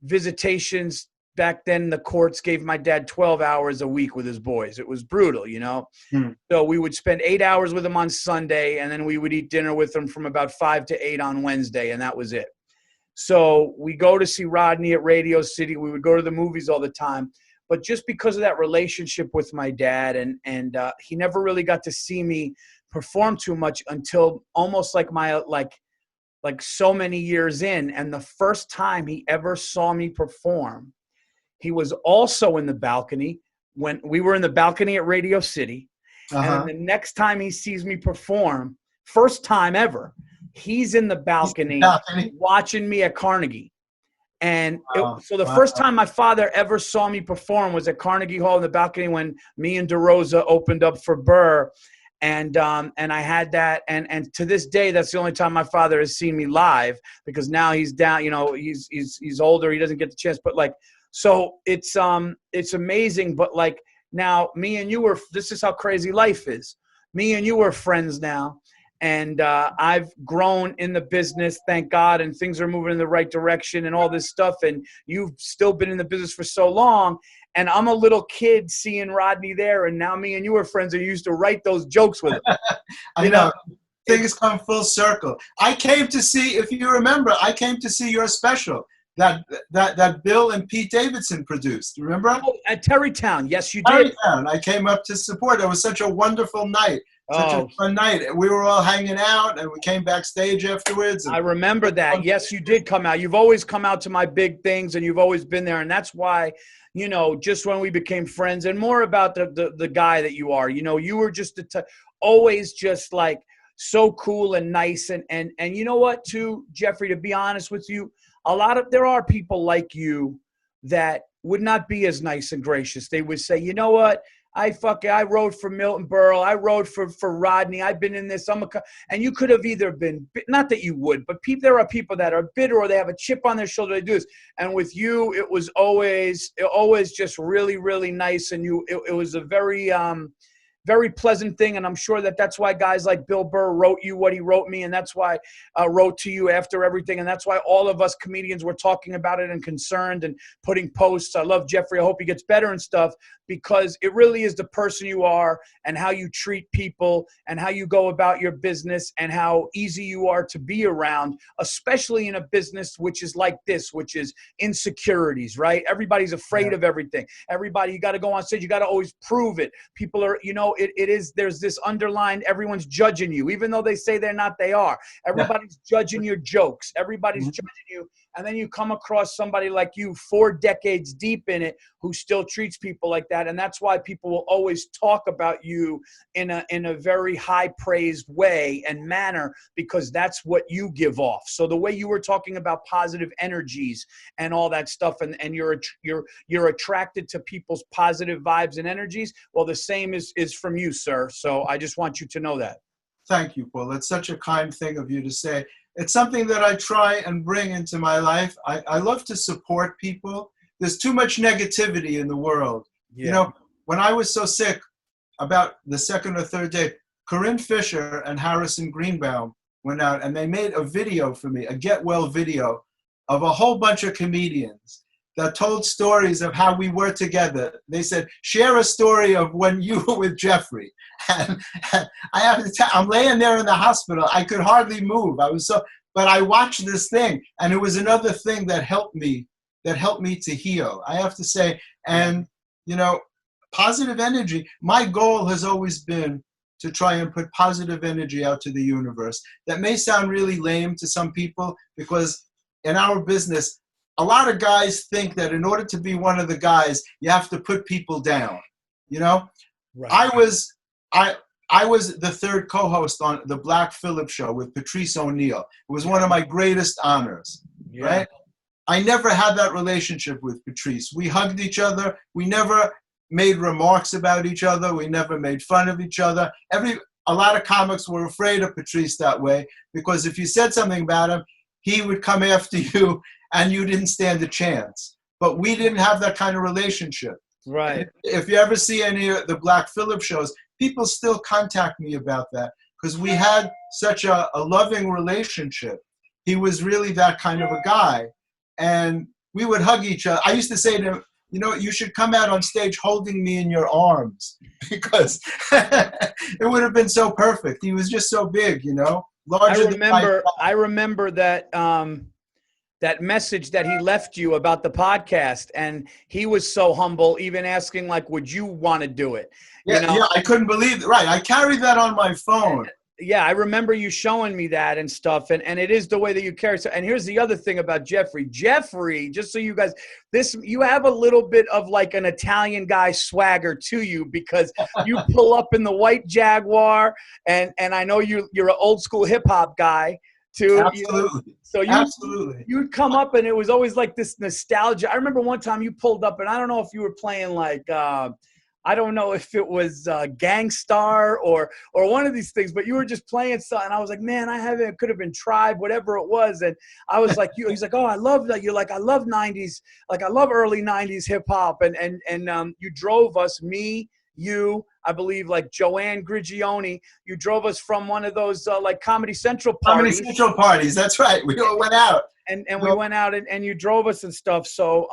visitations. Back then, the courts gave my dad 12 hours a week with his boys. It was brutal, So we would spend 8 hours with him on Sunday, and then we would eat dinner with him from about 5 to 8 on Wednesday, and that was it. So we go to see Rodney at Radio City. We would go to the movies all the time. But just because of that relationship with my dad, and he never really got to see me perform too much until almost like so many years in. And the first time he ever saw me perform, he was also in the balcony when we were in the balcony at Radio City. And the next time he sees me perform, first time ever, he's in the balcony watching me at Carnegie. And so the first time my father ever saw me perform was at Carnegie Hall in the balcony when me and DeRosa opened up for Burr. And I had that, and to this day, that's the only time my father has seen me live, because now he's down, he's older, he doesn't get the chance. But so it's amazing. But now me and you this is how crazy life is. Me and you are friends now, and I've grown in the business, thank God, and things are moving in the right direction and all this stuff. And you've still been in the business for so long. And I'm a little kid seeing Rodney there, and now me and you are friends, and you used to write those jokes with him. I know. Things come full circle. I came to see, if you remember, your special that Bill and Pete Davidson produced. Remember? Oh, at Terrytown. Yes, you did. Terrytown. I came up to support. It was such a wonderful night. Such a fun night. We were all hanging out, and we came backstage afterwards. I remember that. Yes, you did come out. You've always come out to my big things, and you've always been there. And that's why, just when we became friends, and more about the guy that you are, you were just always just so cool and nice. And you know what, too, Jeffrey, to be honest with you, there are people like you that would not be as nice and gracious. They would say, you know what? I wrote for Milton Berle. I wrote for Rodney. I've been in this. And you could have either been, not that you would, but there are people that are bitter or they have a chip on their shoulder. They do this. And with you, it was always just really, really nice. And it was a very, very pleasant thing. And I'm sure that's why guys like Bill Burr wrote you what he wrote me. And that's why I wrote to you after everything. And that's why all of us comedians were talking about it and concerned and putting posts. I love Jeffrey. I hope he gets better and stuff, because it really is the person you are and how you treat people and how you go about your business and how easy you are to be around, especially in a business which is like this, which is insecurities, right? Everybody's afraid of everything. You got to go on stage. You got to always prove it. People are, there's this underlined, everyone's judging you, even though they say they're not, they are. Everybody's judging your jokes. Everybody's judging you. And then you come across somebody like you 4 decades deep in it who still treats people like that. And that's why people will always talk about you in a very high praised way and manner, because that's what you give off. So the way you were talking about positive energies and all that stuff, and you're attracted to people's positive vibes and energies, well, the same is from you, sir. So I just want you to know that. Thank you, Paul. It's such a kind thing of you to say. It's something that I try and bring into my life. I love to support people. There's too much negativity in the world. Yeah. You know, when I was so sick, about the second or third day, Corinne Fisher and Harrison Greenbaum went out and they made a video for me, a get well video of a whole bunch of comedians that told stories of how we were together. They said, share a story of when you were with Jeffrey. And I have to tell, I'm laying there in the hospital. I could hardly move. But I watched this thing, and it was another thing that helped me to heal, I have to say. And, you know, positive energy, my goal has always been to try and put positive energy out to the universe. That may sound really lame to some people, because in our business, a lot of guys think that in order to be one of the guys, you have to put people down, you know? Right. I was the third co-host on the Black Phillip show with Patrice O'Neill. It was one of my greatest honors, right? I never had that relationship with Patrice. We hugged each other. We never made remarks about each other. We never made fun of each other. A lot of comics were afraid of Patrice that way, because if you said something about him, he would come after you and you didn't stand a chance. But we didn't have that kind of relationship. Right. If you ever see any of the Black Phillip shows, people still contact me about that, because we had such a loving relationship. He was really that kind of a guy. And we would hug each other. I used to say to him, you know, you should come out on stage holding me in your arms, because it would have been so perfect. He was just so big, you know. I remember that that message that he left you about the podcast, and he was so humble, even asking like, would you want to do it? Yeah, you know? Yeah, I couldn't believe it. Right, I carried that on my phone. Yeah, I remember you showing me that and stuff, and it is the way that you carry. So, and here's the other thing about Jeffrey. Jeffrey, just so you guys, you have a little bit of like an Italian guy swagger to you, because you pull up in the white Jaguar, and I know you're an old school hip hop guy too. Absolutely. So you'd come up, and it was always like this nostalgia. I remember one time you pulled up, and I don't know if you were playing like. I don't know if it was Gangstar or one of these things, but you were just playing something. I was like, man, it could have been Tribe, whatever it was. And I was like, he's like, oh, I love that. You're like, I love 90s. Like, I love early 90s hip hop. And you drove us, me, you, I believe, like Joanne Grigioni, you drove us from one of those like Comedy Central parties. Comedy Central parties, that's right. We all went out. And we went out and you drove us and stuff. So,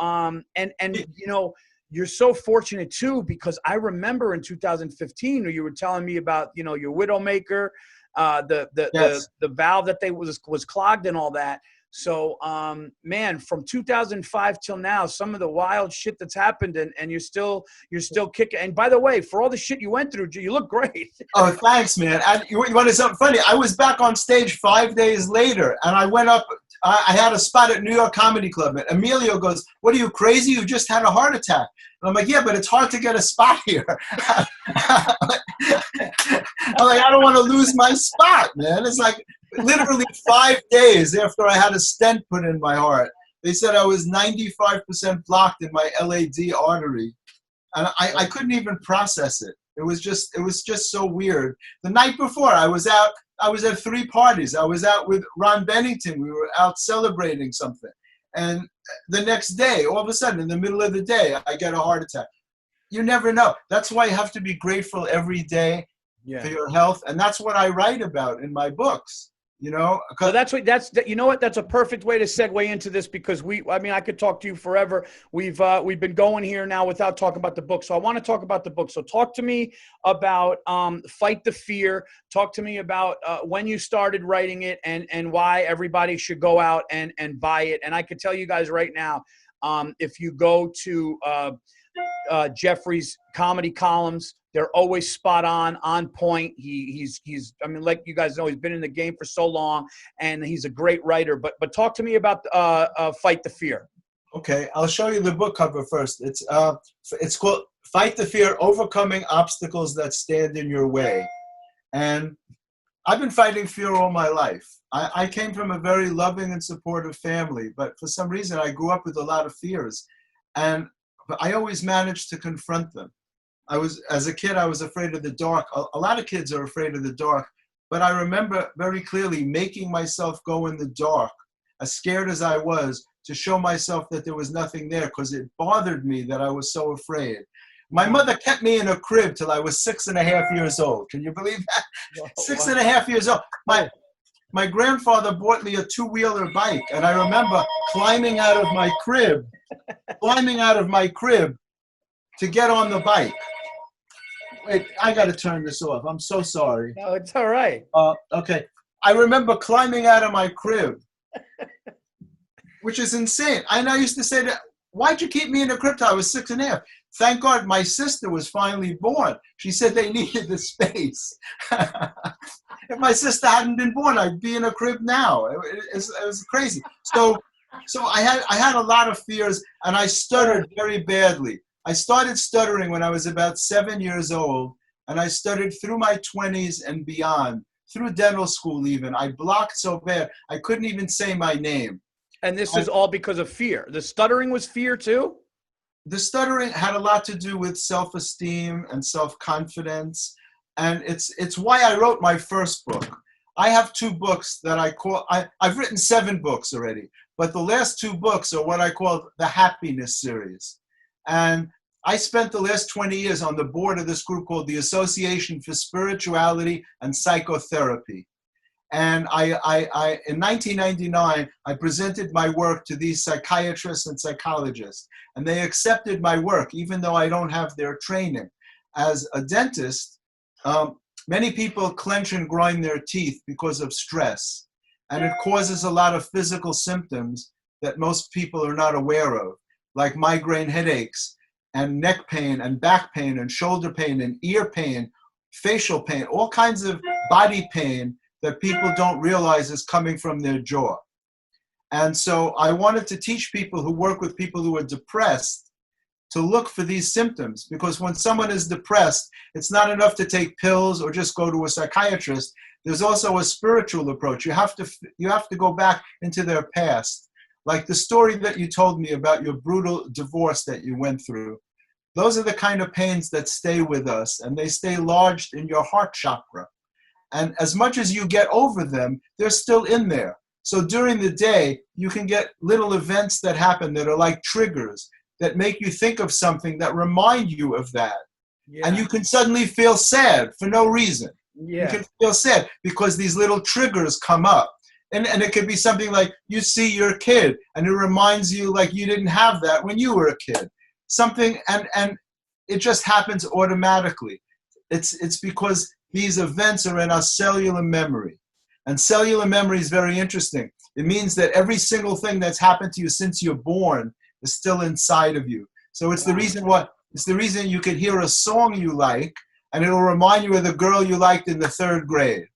and you know, you're so fortunate too, because I remember in 2015 when you were telling me about, you know, your Widowmaker, the valve that was clogged and all that. So, man, from 2005 till now, some of the wild shit that's happened, and you're still kicking. And by the way, for all the shit you went through, you look great. Oh, thanks, man. You want to know something funny? I was back on stage 5 days later, and I went up. I had a spot at New York Comedy Club, and Emilio goes, "What, are you crazy? You just had a heart attack." And I'm like, "Yeah, but it's hard to get a spot here." I'm like, "I don't want to lose my spot, man." It's like literally 5 days after I had a stent put in my heart, they said I was 95% blocked in my LAD artery, and I couldn't even process it. It was just so weird. The night before, I was at 3 parties. I was out with Ron Bennington. We were out celebrating something. And the next day, all of a sudden, in the middle of the day, I get a heart attack. You never know. That's why you have to be grateful every day for your health. And that's what I write about in my books. You know, so you know what, that's a perfect way to segue into this, because I could talk to you forever. We've been going here now without talking about the book. So I want to talk about the book. So talk to me about Fight the Fear. Talk to me about when you started writing it and why everybody should go out and buy it. And I could tell you guys right now, if you go to Jeffrey's comedy columns, They're always spot on point. He's I mean, like you guys know, he's been in the game for so long, and he's a great writer. But talk to me about Fight the Fear. Okay, I'll show you the book cover first. It's called Fight the Fear: Overcoming Obstacles That Stand in Your Way. And I've been fighting fear all my life. I came from a very loving and supportive family, but for some reason I grew up with a lot of fears, and I always managed to confront them. As a kid, I was afraid of the dark. A lot of kids are afraid of the dark, but I remember very clearly making myself go in the dark, as scared as I was, to show myself that there was nothing there, because it bothered me that I was so afraid. My mother kept me in a crib till I was 6.5 years old. Can you believe that? Wow. 6.5 years old. My grandfather bought me a two-wheeler bike, and I remember climbing out of my crib to get on the bike. Wait, I got to turn this off. I'm so sorry. No, it's all right. Okay. I remember climbing out of my crib, which is insane. And I used to say that, why'd you keep me in a crib till I was 6.5? Thank God my sister was finally born. She said they needed the space. If my sister hadn't been born, I'd be in a crib now. It was crazy. So I had a lot of fears, and I stuttered very badly. I started stuttering when I was about 7 years old, and I stuttered through my 20s and beyond, through dental school even. I blocked so bad, I couldn't even say my name. And this is all because of fear. The stuttering was fear too? The stuttering had a lot to do with self-esteem and self-confidence, and it's why I wrote my first book. I have 2 books that I've written 7 books already, but the last 2 books are what I call the Happiness series. And I spent the last 20 years on the board of this group called the Association for Spirituality and Psychotherapy. And in 1999, I presented my work to these psychiatrists and psychologists, and they accepted my work, even though I don't have their training. As a dentist, many people clench and grind their teeth because of stress, and it causes a lot of physical symptoms that most people are not aware of, like migraine headaches and neck pain and back pain and shoulder pain and ear pain, facial pain, all kinds of body pain that people don't realize is coming from their jaw. And so I wanted to teach people who work with people who are depressed to look for these symptoms, because when someone is depressed, it's not enough to take pills or just go to a psychiatrist. There's also a spiritual approach. You have to go back into their past. Like the story that you told me about your brutal divorce that you went through. Those are the kind of pains that stay with us, and they stay lodged in your heart chakra. And as much as you get over them, they're still in there. So during the day, you can get little events that happen that are like triggers that make you think of something that remind you of that. Yeah. And you can suddenly feel sad for no reason. Yeah. You can feel sad because these little triggers come up. And it could be something like you see your kid and it reminds you like you didn't have that when you were a kid. Something, and it just happens automatically. It's because these events are in our cellular memory. And cellular memory is very interesting. It means that every single thing that's happened to you since you're born is still inside of you. So it's the reason you could hear a song you like and it'll remind you of the girl you liked in the 3rd grade.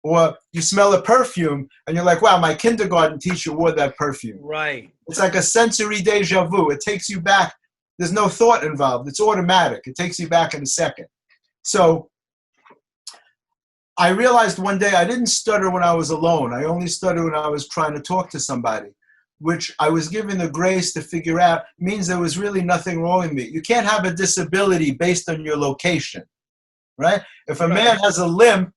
Or you smell a perfume and you're like, wow, my kindergarten teacher wore that perfume. Right. It's like a sensory deja vu. It takes you back. There's no thought involved. It's automatic. It takes you back in a second. So I realized one day I didn't stutter when I was alone. I only stuttered when I was trying to talk to somebody, which I was given the grace to figure out means there was really nothing wrong with me. You can't have a disability based on your location, right? If a man has a limp,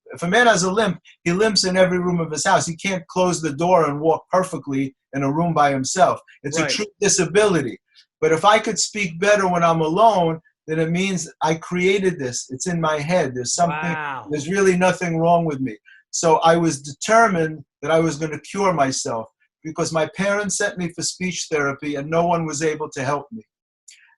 he limps in every room of his house. He can't close the door and walk perfectly in a room by himself. It's a true disability. But if I could speak better when I'm alone, then it means I created this. It's in my head. There's something, There's really nothing wrong with me. So I was determined that I was going to cure myself because my parents sent me for speech therapy and no one was able to help me.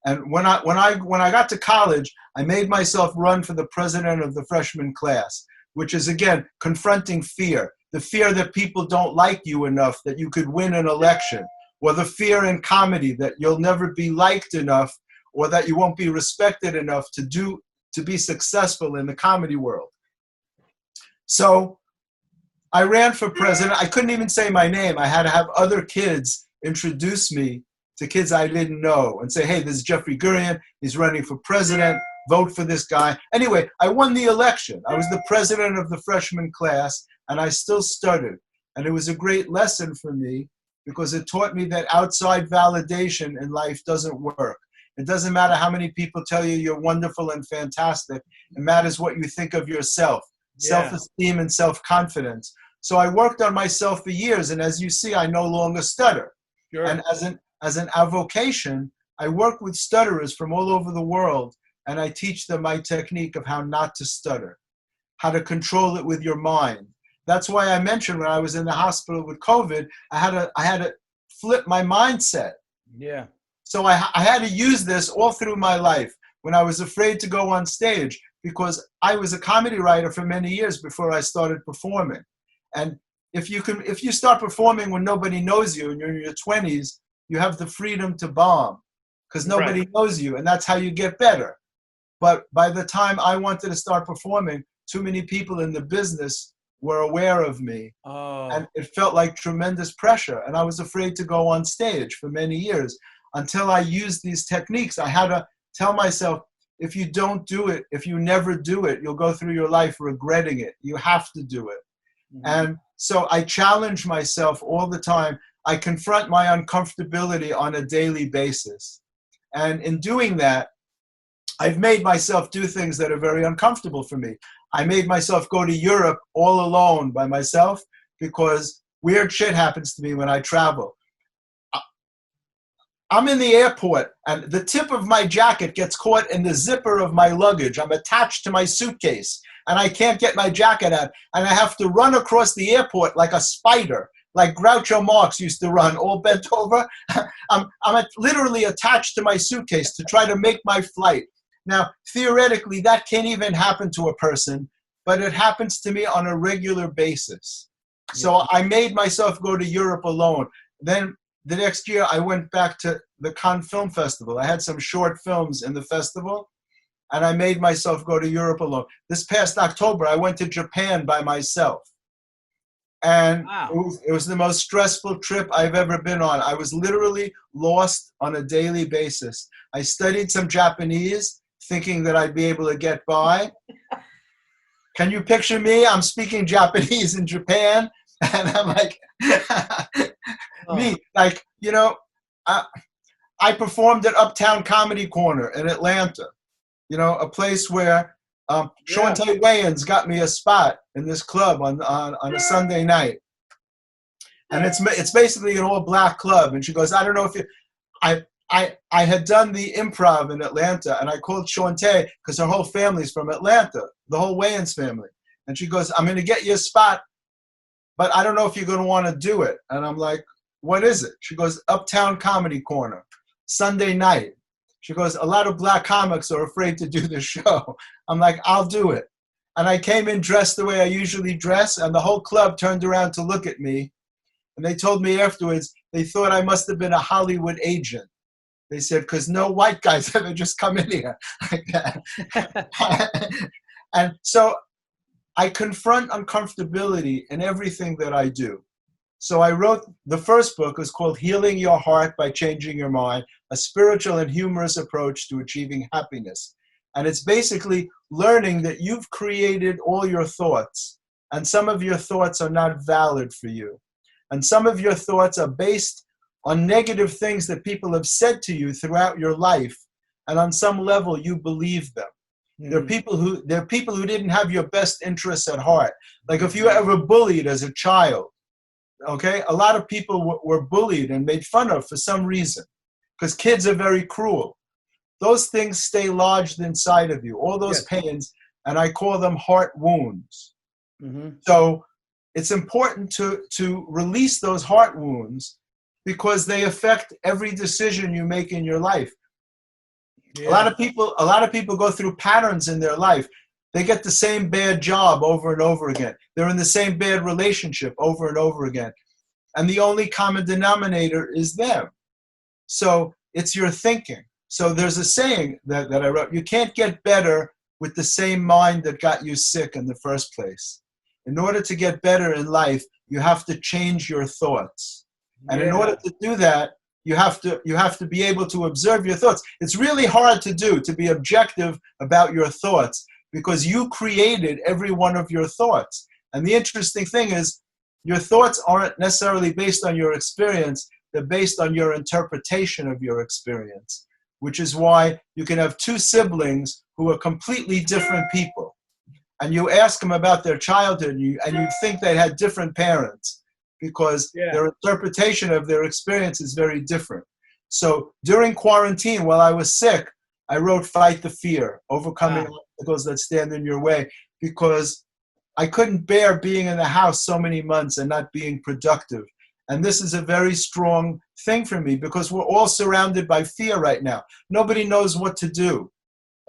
And when I got to college, I made myself run for the president of the freshman class, which is, again, confronting fear. The fear that people don't like you enough that you could win an election, or the fear in comedy that you'll never be liked enough or that you won't be respected enough to to be successful in the comedy world. So I ran for president. I couldn't even say my name. I had to have other kids introduce me to kids I didn't know and say, hey, this is Jeffrey Gurian. He's running for president. Vote for this guy. Anyway, I won the election. I was the president of the freshman class, and I still stuttered. And it was a great lesson for me because it taught me that outside validation in life doesn't work. It doesn't matter how many people tell you you're wonderful and fantastic. It matters what you think of yourself, self-esteem and self-confidence. So I worked on myself for years, and as you see, I no longer stutter. Sure. And as an avocation, I work with stutterers from all over the world, and I teach them my technique of how not to stutter, how to control it with your mind. That's why I mentioned when I was in the hospital with COVID, I had to flip my mindset. Yeah. So I had to use this all through my life when I was afraid to go on stage, because I was a comedy writer for many years before I started performing. And if you start performing when nobody knows you and you're in your 20s, you have the freedom to bomb because nobody knows you, and that's how you get better. But by the time I wanted to start performing, too many people in the business were aware of me. Oh. And it felt like tremendous pressure. And I was afraid to go on stage for many years until I used these techniques. I had to tell myself, if you don't do it, if you never do it, you'll go through your life regretting it. You have to do it. Mm-hmm. And so I challenge myself all the time. I confront my uncomfortability on a daily basis. And in doing that, I've made myself do things that are very uncomfortable for me. I made myself go to Europe all alone by myself because weird shit happens to me when I travel. I'm in the airport and the tip of my jacket gets caught in the zipper of my luggage. I'm attached to my suitcase and I can't get my jacket out. And I have to run across the airport like a spider, like Groucho Marx used to run, all bent over. I'm literally attached to my suitcase to try to make my flight. Now, theoretically, that can't even happen to a person, but it happens to me on a regular basis. So I made myself go to Europe alone. Then the next year, I went back to the Cannes Film Festival. I had some short films in the festival, and I made myself go to Europe alone. This past October, I went to Japan by myself. And it was the most stressful trip I've ever been on. I was literally lost on a daily basis. I studied some Japanese, thinking that I'd be able to get by. Can you picture me? I'm speaking Japanese in Japan, and I'm like, me, like, you know, I performed at Uptown Comedy Corner in Atlanta, you know, a place where Sean Tate Wayans got me a spot in this club on a Sunday night. And it's basically an all-black club. And she goes, I don't know if you, I had done the Improv in Atlanta, and I called Sean Tate because her whole family's from Atlanta, the whole Wayans family. And she goes, I'm going to get you a spot, but I don't know if you're going to want to do it. And I'm like, what is it? She goes, Uptown Comedy Corner, Sunday night. She goes, a lot of black comics are afraid to do this show. I'm like, I'll do it. And I came in dressed the way I usually dress, and the whole club turned around to look at me. And they told me afterwards, they thought I must have been a Hollywood agent. They said, because no white guys ever just come in here like that. And so I confront uncomfortability in everything that I do. So I wrote, the first book is called Healing Your Heart by Changing Your Mind, a spiritual and humorous approach to achieving happiness. And it's basically learning that you've created all your thoughts, and some of your thoughts are not valid for you. And some of your thoughts are based on negative things that people have said to you throughout your life, and on some level you believe them. There are people who didn't have your best interests at heart. Like if you were ever bullied as a child, okay, a lot of people were bullied and made fun of for some reason, because kids are very cruel. Those things stay lodged inside of you, all those pains, and I call them heart wounds. Mm-hmm. So it's important to release those heart wounds, because they affect every decision you make in your life. Yeah. A lot of people go through patterns in their life. They get the same bad job over and over again. They're in the same bad relationship over and over again. And the only common denominator is them. So it's your thinking. So there's a saying that I wrote, you can't get better with the same mind that got you sick in the first place. In order to get better in life, you have to change your thoughts. And in order to do that, you have to be able to observe your thoughts. It's really hard to do, to be objective about your thoughts, because you created every one of your thoughts. And the interesting thing is, your thoughts aren't necessarily based on your experience, they're based on your interpretation of your experience, which is why you can have two siblings who are completely different people. And you ask them about their childhood, and you think they had different parents, because their interpretation of their experience is very different. So during quarantine, while I was sick, I wrote Fight the Fear, Overcoming Obstacles That Stand in Your Way, because I couldn't bear being in the house so many months and not being productive. And this is a very strong thing for me, because we're all surrounded by fear right now. Nobody knows what to do.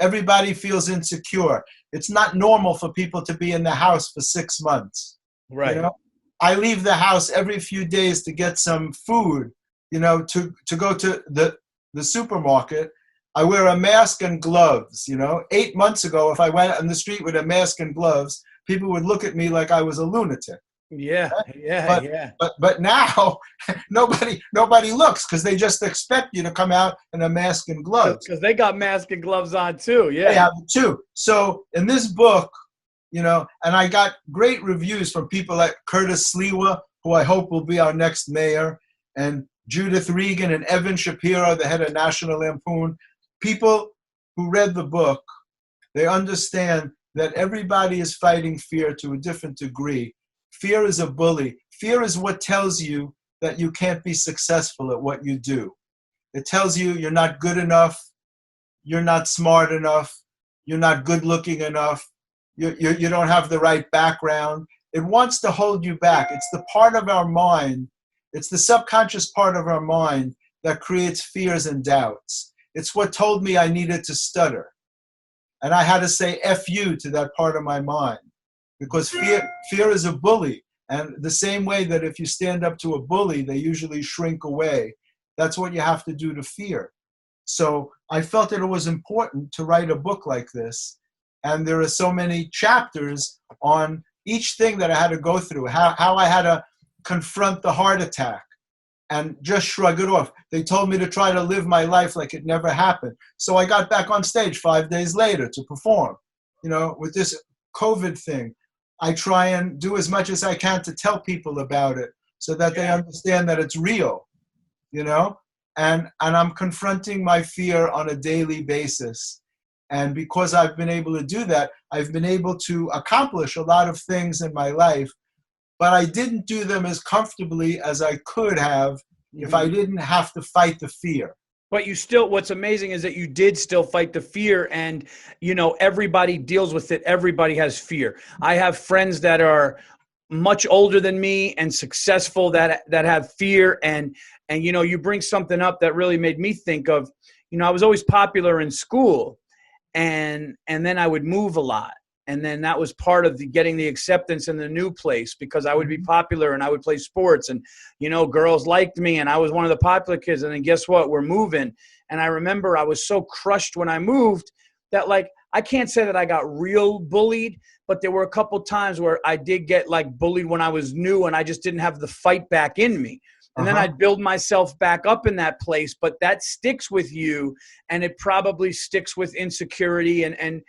Everybody feels insecure. It's not normal for people to be in the house for 6 months. Right. You know? I leave the house every few days to get some food, you know, to go to the supermarket. I wear a mask and gloves, you know. 8 months ago, if I went on the street with a mask and gloves, people would look at me like I was a lunatic. But now nobody looks, because they just expect you to come out in a mask and gloves. Because they got mask and gloves on too. They have it too. So in this book, you know, and I got great reviews from people like Curtis Sliwa, who I hope will be our next mayor, and Judith Regan and Evan Shapiro, the head of National Lampoon. People who read the book, they understand that everybody is fighting fear to a different degree. Fear is a bully. Fear is what tells you that you can't be successful at what you do. It tells you you're not good enough, you're not smart enough, you're not good looking enough, you don't have the right background. It wants to hold you back. It's the part of our mind, it's the subconscious part of our mind that creates fears and doubts. It's what told me I needed to stutter. And I had to say F you to that part of my mind. Because fear is a bully. And the same way that if you stand up to a bully, they usually shrink away. That's what you have to do to fear. So I felt that it was important to write a book like this. And there are so many chapters on each thing that I had to go through, how I had to confront the heart attack and just shrug it off. They told me to try to live my life like it never happened. So I got back on stage 5 days later to perform. You know, with this COVID thing, I try and do as much as I can to tell people about it so that they understand that it's real, you know? And I'm confronting my fear on a daily basis. And because I've been able to do that, I've been able to accomplish a lot of things in my life, but I didn't do them as comfortably as I could have if I didn't have to fight the fear. But you still, what's amazing is that you did still fight the fear, and, you know, everybody deals with it. Everybody has fear. I have friends that are much older than me and successful that have fear. And, you know, you bring something up that really made me think of, you know, I was always popular in school, and then I would move a lot. And then that was part of getting the acceptance in the new place, because I would be popular and I would play sports, and, you know, girls liked me and I was one of the popular kids. And then guess what? We're moving. And I remember I was so crushed when I moved that, like, I can't say that I got real bullied, but there were a couple times where I did get like bullied when I was new and I just didn't have the fight back in me. And then I'd build myself back up in that place, but that sticks with you, and it probably sticks with insecurity and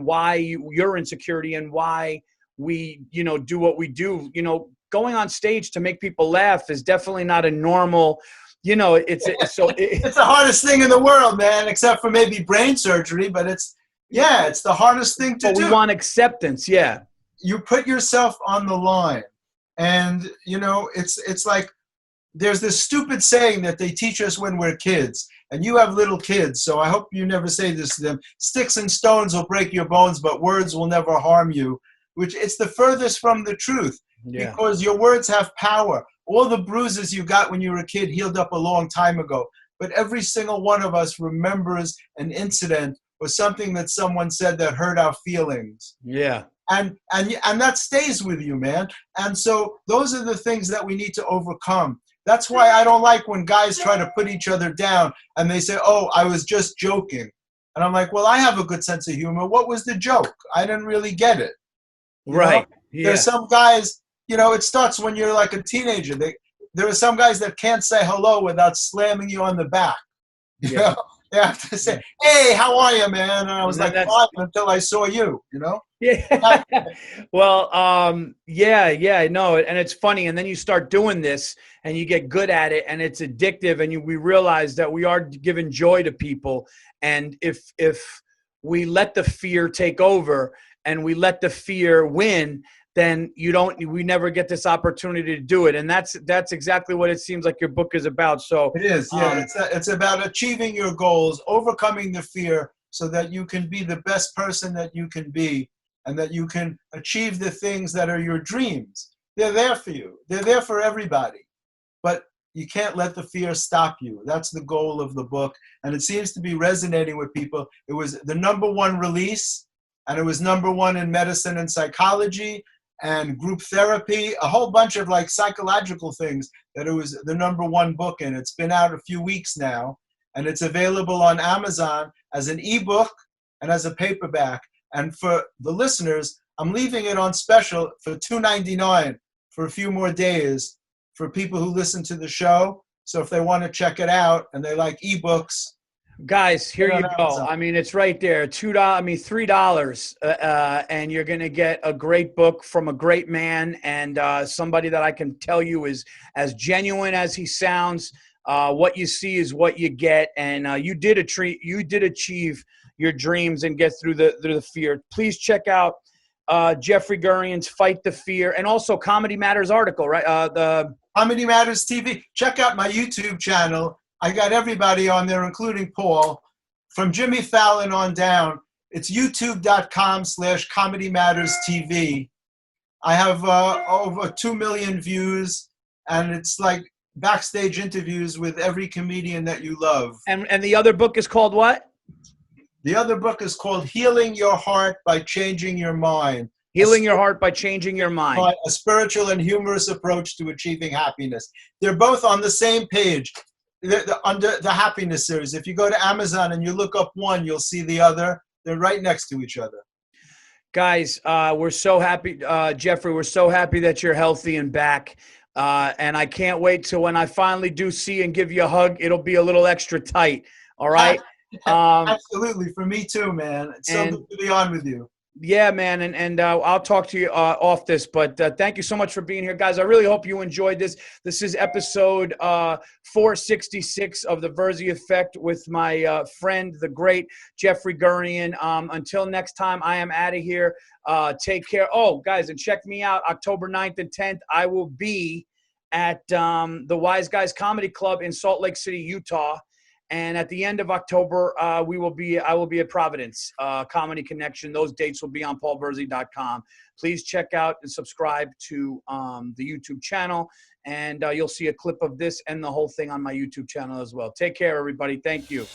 why your insecurity and why we, you know, do what we do. You know, going on stage to make people laugh is definitely not a normal, you know, it's the hardest thing in the world, man, except for maybe brain surgery, but it's the hardest thing to do. We want acceptance. Yeah. You put yourself on the line, and, you know, it's like, there's this stupid saying that they teach us when we're kids, and you have little kids, so I hope you never say this to them. Sticks and stones will break your bones, but words will never harm you, which it's the furthest from the truth, because your words have power. All the bruises you got when you were a kid healed up a long time ago, but every single one of us remembers an incident or something that someone said that hurt our feelings. Yeah. And that stays with you, man. And so those are the things that we need to overcome. That's why I don't like when guys try to put each other down and they say, oh, I was just joking. And I'm like, well, I have a good sense of humor. What was the joke? I didn't really get it. You Right. know? Yeah. There's some guys, it starts when you're like a teenager. There are some guys that can't say hello without slamming you on the back. You know? They have to say, hey, how are you, man? And I was like, fine until I saw you, Yeah. Well, no, and it's funny. And then you start doing this and you get good at it and it's addictive and we realize that we are giving joy to people. And if we let the fear take over and we let the fear win, then we never get this opportunity to do it. And that's exactly what it seems like your book is about. So it is. Yeah. It's about achieving your goals, overcoming the fear so that you can be the best person that you can be and that you can achieve the things that are your dreams. They're there for you. They're there for everybody, but you can't let the fear stop you. That's the goal of the book. And it seems to be resonating with people. It was the #1 release and it was #1 in medicine and psychology and group therapy, a whole bunch of like psychological things that it was the #1 book in. It's been out a few weeks now and it's available on Amazon as an ebook and as a paperback. And for the listeners, I'm leaving it on special for $2.99 for a few more days for people who listen to the show. So if they want to check it out and they like ebooks, guys, here you go. I mean, it's right there. $3, and you're going to get a great book from a great man and somebody that I can tell you is as genuine as he sounds. What you see is what you get, and you did achieve your dreams and get through the fear. Please check out Jeffrey Gurian's "Fight the Fear" and also Comedy Matters article, right? The Comedy Matters TV. Check out my YouTube channel. I got everybody on there, including Paul, from Jimmy Fallon on down. It's youtube.com/Comedy Matters TV. I have over 2 million views, and it's like backstage interviews with every comedian that you love. And the other book is called what? The other book is called Healing Your Heart by Changing Your Mind. Healing Your Heart by Changing Your Mind. A spiritual and humorous approach to achieving happiness. They're both on the same page. Under the happiness series. If you go to Amazon and you look up one, you'll see the other. They're right next to each other. Guys, we're so happy, Jeffrey, we're so happy that you're healthy and back. And I can't wait till when I finally do see and give you a hug, it'll be a little extra tight. All right. Absolutely. For me too, man. It's so good to be on with you. Yeah, man. And I'll talk to you off this, but thank you so much for being here, guys. I really hope you enjoyed this. This is episode 466 of the Virzi Effect with my friend, the great Jeffrey Gurian. Until next time, I am out of here. Take care. Oh, guys, and check me out October 9th and 10th. I will be at the Wise Guys Comedy Club in Salt Lake City, Utah. And at the end of October, I will be at Providence Comedy Connection. Those dates will be on paulvirzi.com. Please check out and subscribe to the YouTube channel, and you'll see a clip of this and the whole thing on my YouTube channel as well. Take care, everybody. Thank you.